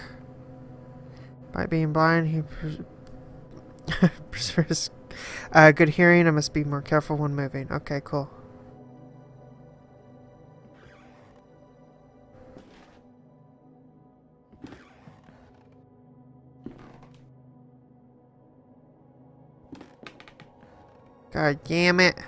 By being blind, he prefers good hearing. I must be more careful when moving. Okay, cool. God damn it.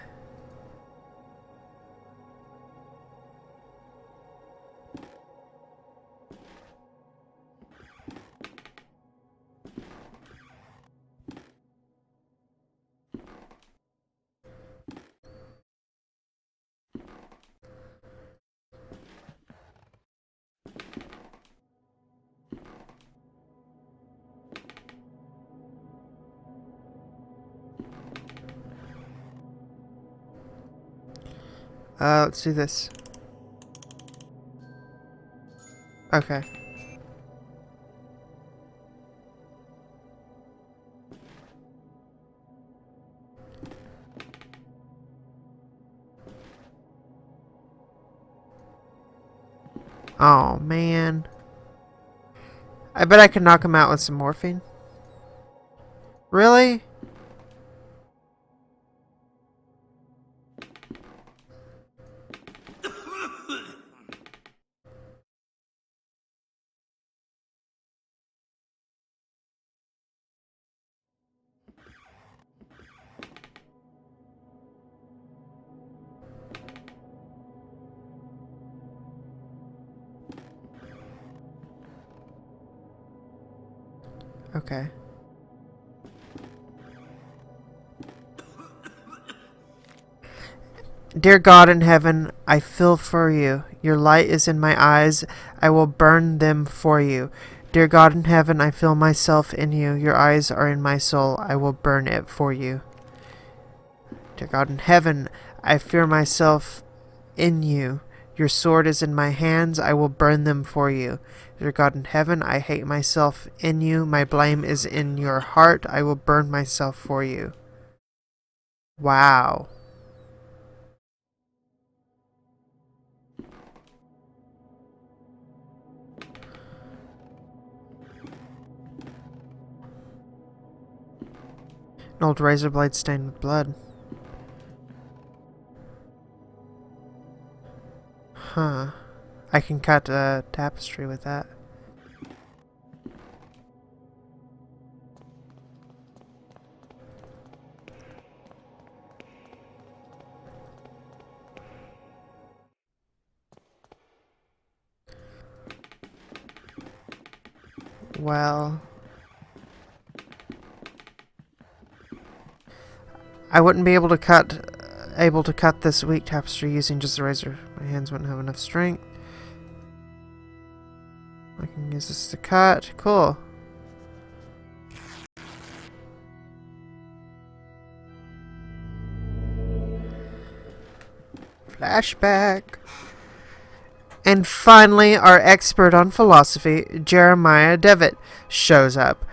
Let's do this. Okay. Oh, man. I bet I can knock him out with some morphine. Really? Okay. Dear God in heaven, I feel for you. Your light is in my eyes. I will burn them for you. Dear God in heaven, I feel myself in you. Your eyes are in my soul. I will burn it for you. Dear God in heaven, I fear myself in you. Your sword is in my hands. I will burn them for you. Dear God in heaven, I hate myself in you. My blame is in your heart. I will burn myself for you. Wow. An old razor blade stained with blood. Huh. I can cut a tapestry with that. Well, I wouldn't be able to cut this weak tapestry using just a razor. My hands wouldn't have enough strength. I can use this to cut. Cool. Flashback. And finally, our expert on philosophy, Jeremiah Devitt, shows up.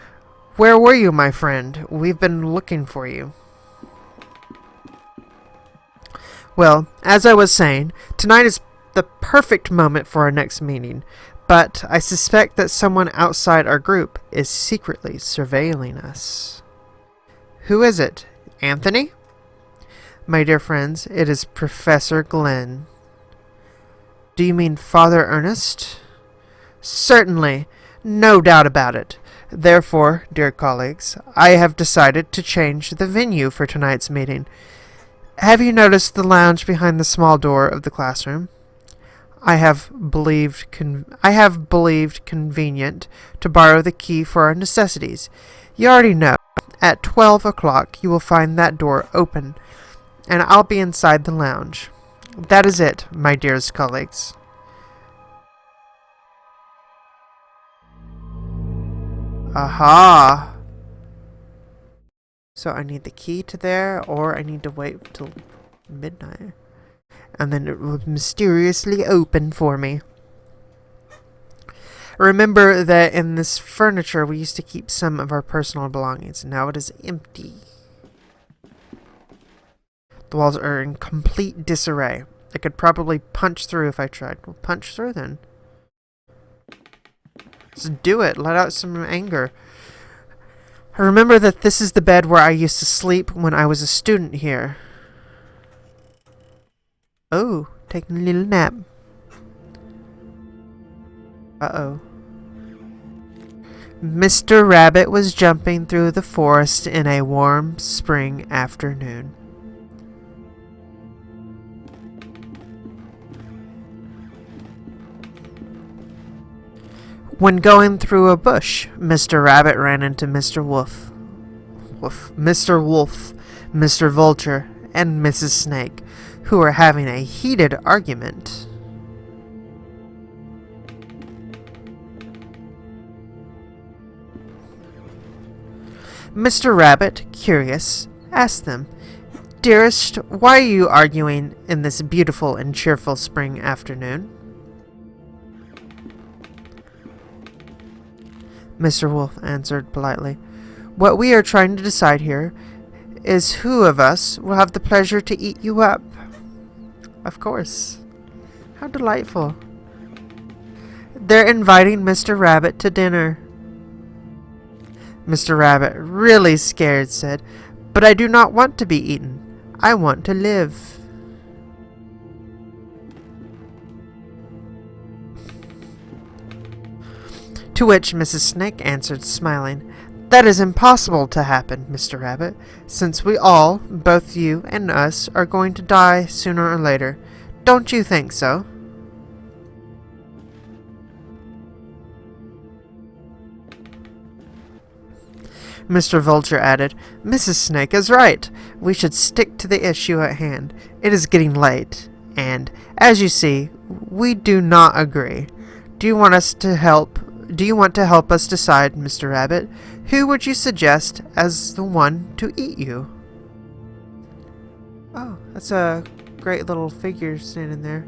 Where were you, my friend? We've been looking for you. Well, as I was saying, tonight is the perfect moment for our next meeting, but I suspect that someone outside our group is secretly surveilling us. Who is it? Anthony? My dear friends, it is Professor Glenn. Do you mean Father Ernest? Certainly, no doubt about it. Therefore, dear colleagues, I have decided to change the venue for tonight's meeting. Have you noticed the lounge behind the small door of the classroom? I have believed convenient to borrow the key for our necessities. You already know. At 12 o'clock you will find that door open, and I'll be inside the lounge. That is it, my dearest colleagues. Aha! So I need the key to there, or I need to wait till midnight. And then it will mysteriously open for me. Remember that in this furniture we used to keep some of our personal belongings. Now it is empty. The walls are in complete disarray. I could probably punch through if I tried. Well, punch through then. Let's do it. Let out some anger. I remember that this is the bed where I used to sleep when I was a student here. Oh, taking a little nap. Uh-oh. Mr. Rabbit was jumping through the forest in a warm spring afternoon. When going through a bush, Mr. Rabbit ran into Mr. Wolf, Mr. Vulture, and Mrs. Snake, who were having a heated argument. Mr. Rabbit, curious, asked them, "Dearest, why are you arguing in this beautiful and cheerful spring afternoon?" Mr. Wolf answered politely, "What we are trying to decide here is who of us will have the pleasure to eat you up." Of course. How delightful. They're inviting Mr. Rabbit to dinner. Mr. Rabbit, really scared, said, "But I do not want to be eaten. I want to live." To which Mrs. Snake answered, smiling, "That is impossible to happen, Mr. Rabbit, since we all, both you and us, are going to die sooner or later. Don't you think so?" Mr. Vulture added, "Mrs. Snake is right. We should stick to the issue at hand. It is getting late, and, as you see, we do not agree. Do you want to help us decide, Mr. Rabbit? Who would you suggest as the one to eat you?" Oh, that's a great little figure standing there.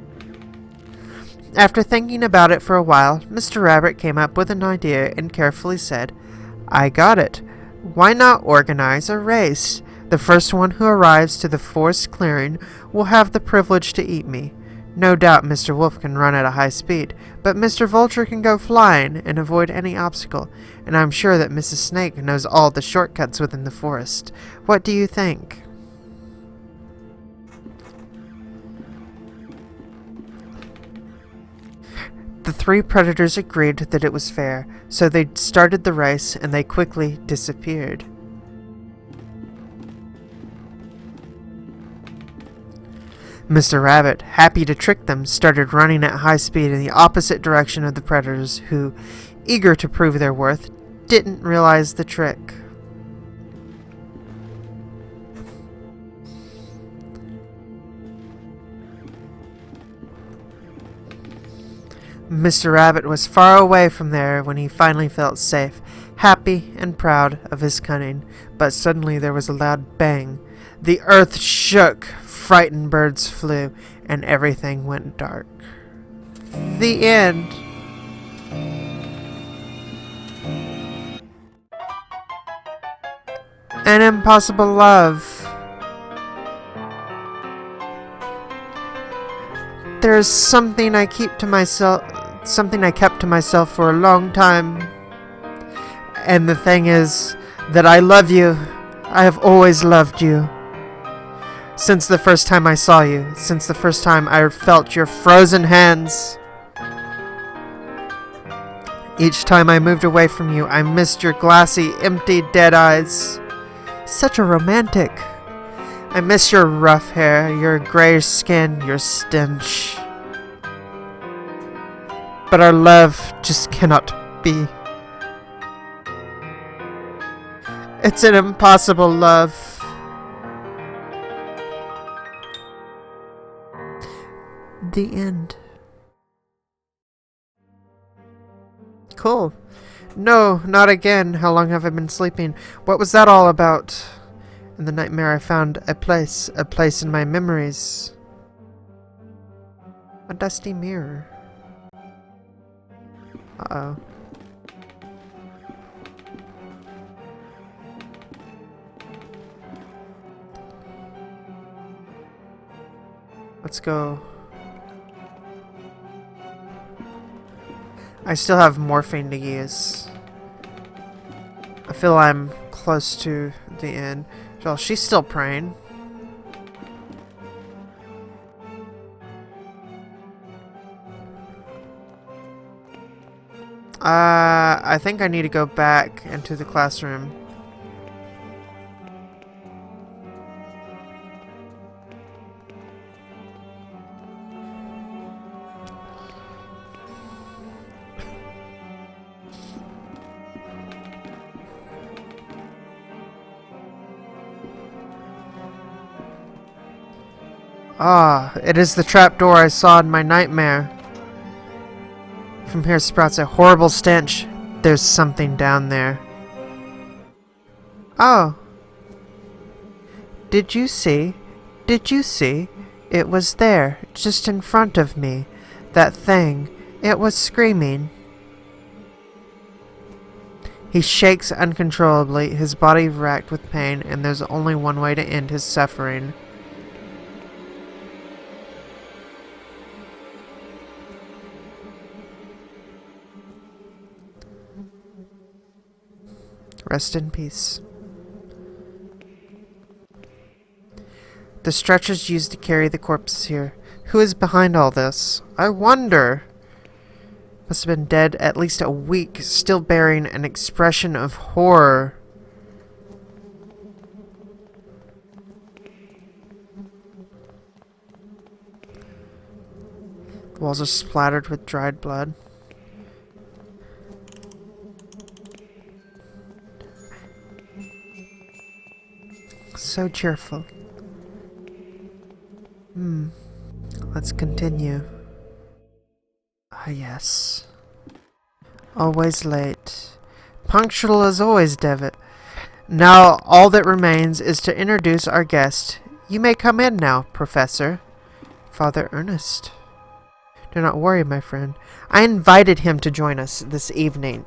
After thinking about it for a while, Mr. Rabbit came up with an idea and carefully said, "I got it. Why not organize a race? The first one who arrives to the forest clearing will have the privilege to eat me. No doubt Mr. Wolf can run at a high speed, but Mr. Vulture can go flying and avoid any obstacle, and I'm sure that Mrs. Snake knows all the shortcuts within the forest. What do you think?" The three predators agreed that it was fair, so they started the race and they quickly disappeared. Mr. Rabbit, happy to trick them, started running at high speed in the opposite direction of the predators, who eager to prove their worth, didn't realize the trick. Mr. Rabbit was far away from there when he finally felt safe, happy and proud of his cunning. But suddenly there was a loud bang. The earth shook, frightened birds flew, and everything went dark. The end. An impossible love. There's something I kept to myself for a long time. And the thing is that I love you. I have always loved you. Since the first time I saw you, since the first time I felt your frozen hands. Each time I moved away from you, I missed your glassy, empty, dead eyes. Such a romantic. I miss your rough hair, your grayish skin, your stench. But our love just cannot be. It's an impossible love. The end. Cool. No, not again. How long have I been sleeping? What was that all about? In the nightmare I found a place in my memories. A dusty mirror. Uh-oh. Let's go. I still have morphine to use. I feel I'm close to the end. Well, she's still praying. I think I need to go back into the classroom. Ah, it is the trapdoor I saw in my nightmare. From here sprouts a horrible stench. There's something down there. Oh. Did you see? Did you see? It was there, just in front of me. That thing. It was screaming. He shakes uncontrollably, his body racked with pain, and there's only one way to end his suffering. Rest in peace. The stretchers used to carry the corpses here. Who is behind all this? I wonder. Must have been dead at least a week, still bearing an expression of horror. The walls are splattered with dried blood. So cheerful. Let's continue. Ah, yes. Always late. Punctual as always, Devitt. Now, all that remains is to introduce our guest. You may come in now, Professor. Father Ernest. Do not worry, my friend. I invited him to join us this evening.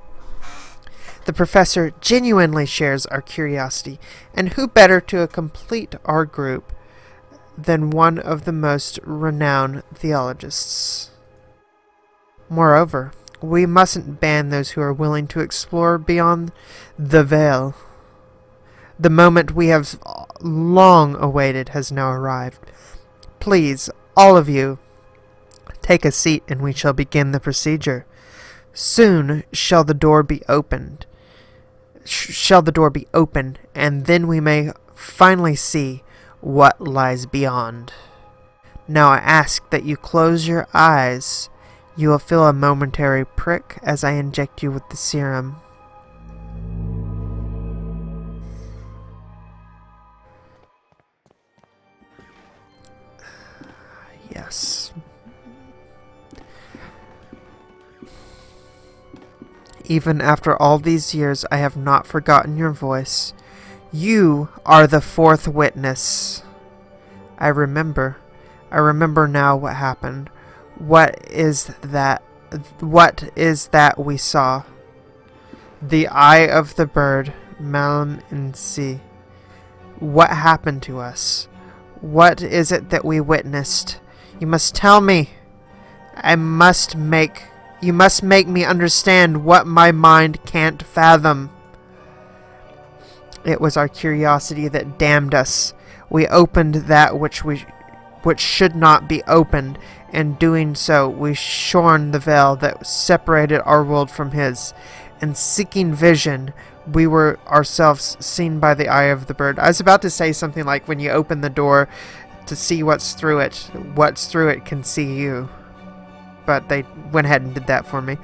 The professor genuinely shares our curiosity, and who better to complete our group than one of the most renowned theologians? Moreover, we mustn't ban those who are willing to explore beyond the veil. The moment we have long awaited has now arrived. Please, all of you, take a seat and we shall begin the procedure. Soon shall the door be opened. And then we may finally see what lies beyond. Now I ask that you close your eyes, You will feel a momentary prick as I inject you with the serum. Yes. Even after all these years, I have not forgotten your voice. You are the fourth witness. I remember. I remember now what happened. What is that? What is that we saw? The eye of the bird, Malum in sea. What happened to us? What is it that we witnessed? You must tell me. You must make me understand what my mind can't fathom. It was our curiosity that damned us. We opened that which should not be opened. In doing so, we shorn the veil that separated our world from his. In seeking vision, we were ourselves seen by the eye of the bird. I was about to say something like, when you open the door to see what's through it can see you. But they went ahead and did that for me.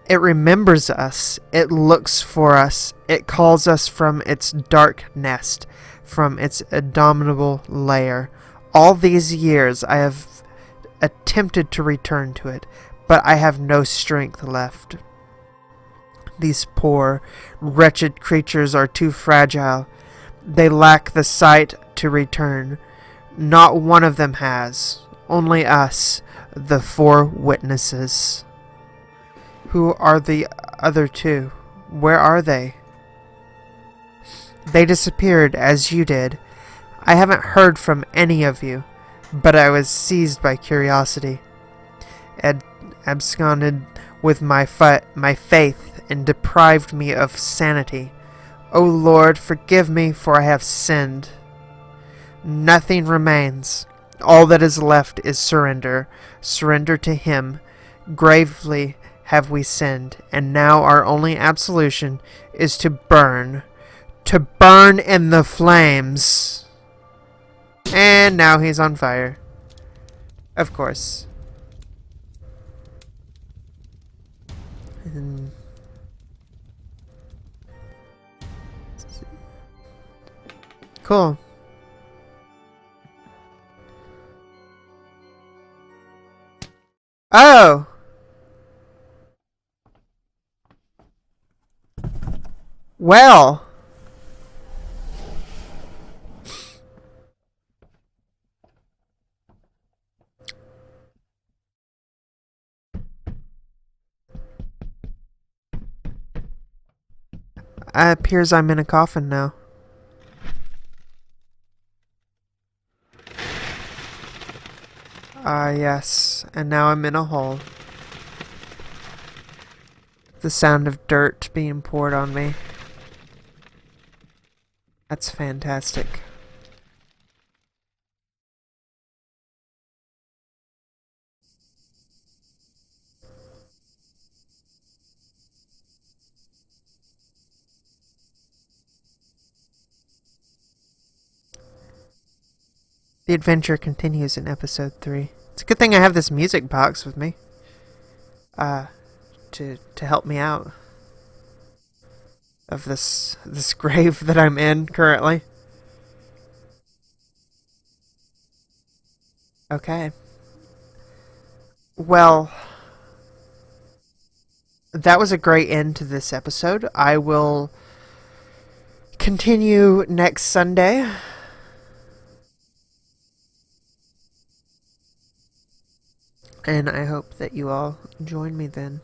It remembers us. It looks for us. It calls us from its dark nest, from its abominable lair. All these years I have attempted to return to it, but I have no strength left. These poor, wretched creatures are too fragile. They lack the sight to return. Not one of them has. Only us, the four witnesses. Who are the other two? Where are they? They disappeared as you did. I haven't heard from any of you, but I was seized by curiosity. Absconded with my faith and deprived me of sanity. O Lord, forgive me, for I have sinned. Nothing remains. All that is left is surrender. Surrender to him. Gravely have we sinned, and now our only absolution is to burn. To burn in the flames. And now he's on fire. Of course. Cool. Oh! Well. It appears I'm in a coffin now. Yes. And now I'm in a hole. The sound of dirt being poured on me. That's fantastic. The adventure continues in episode 3. It's a good thing I have this music box with me. To help me out of this grave that I'm in currently. Okay. Well, that was a great end to this episode. I will continue next Sunday. And I hope that you all join me then.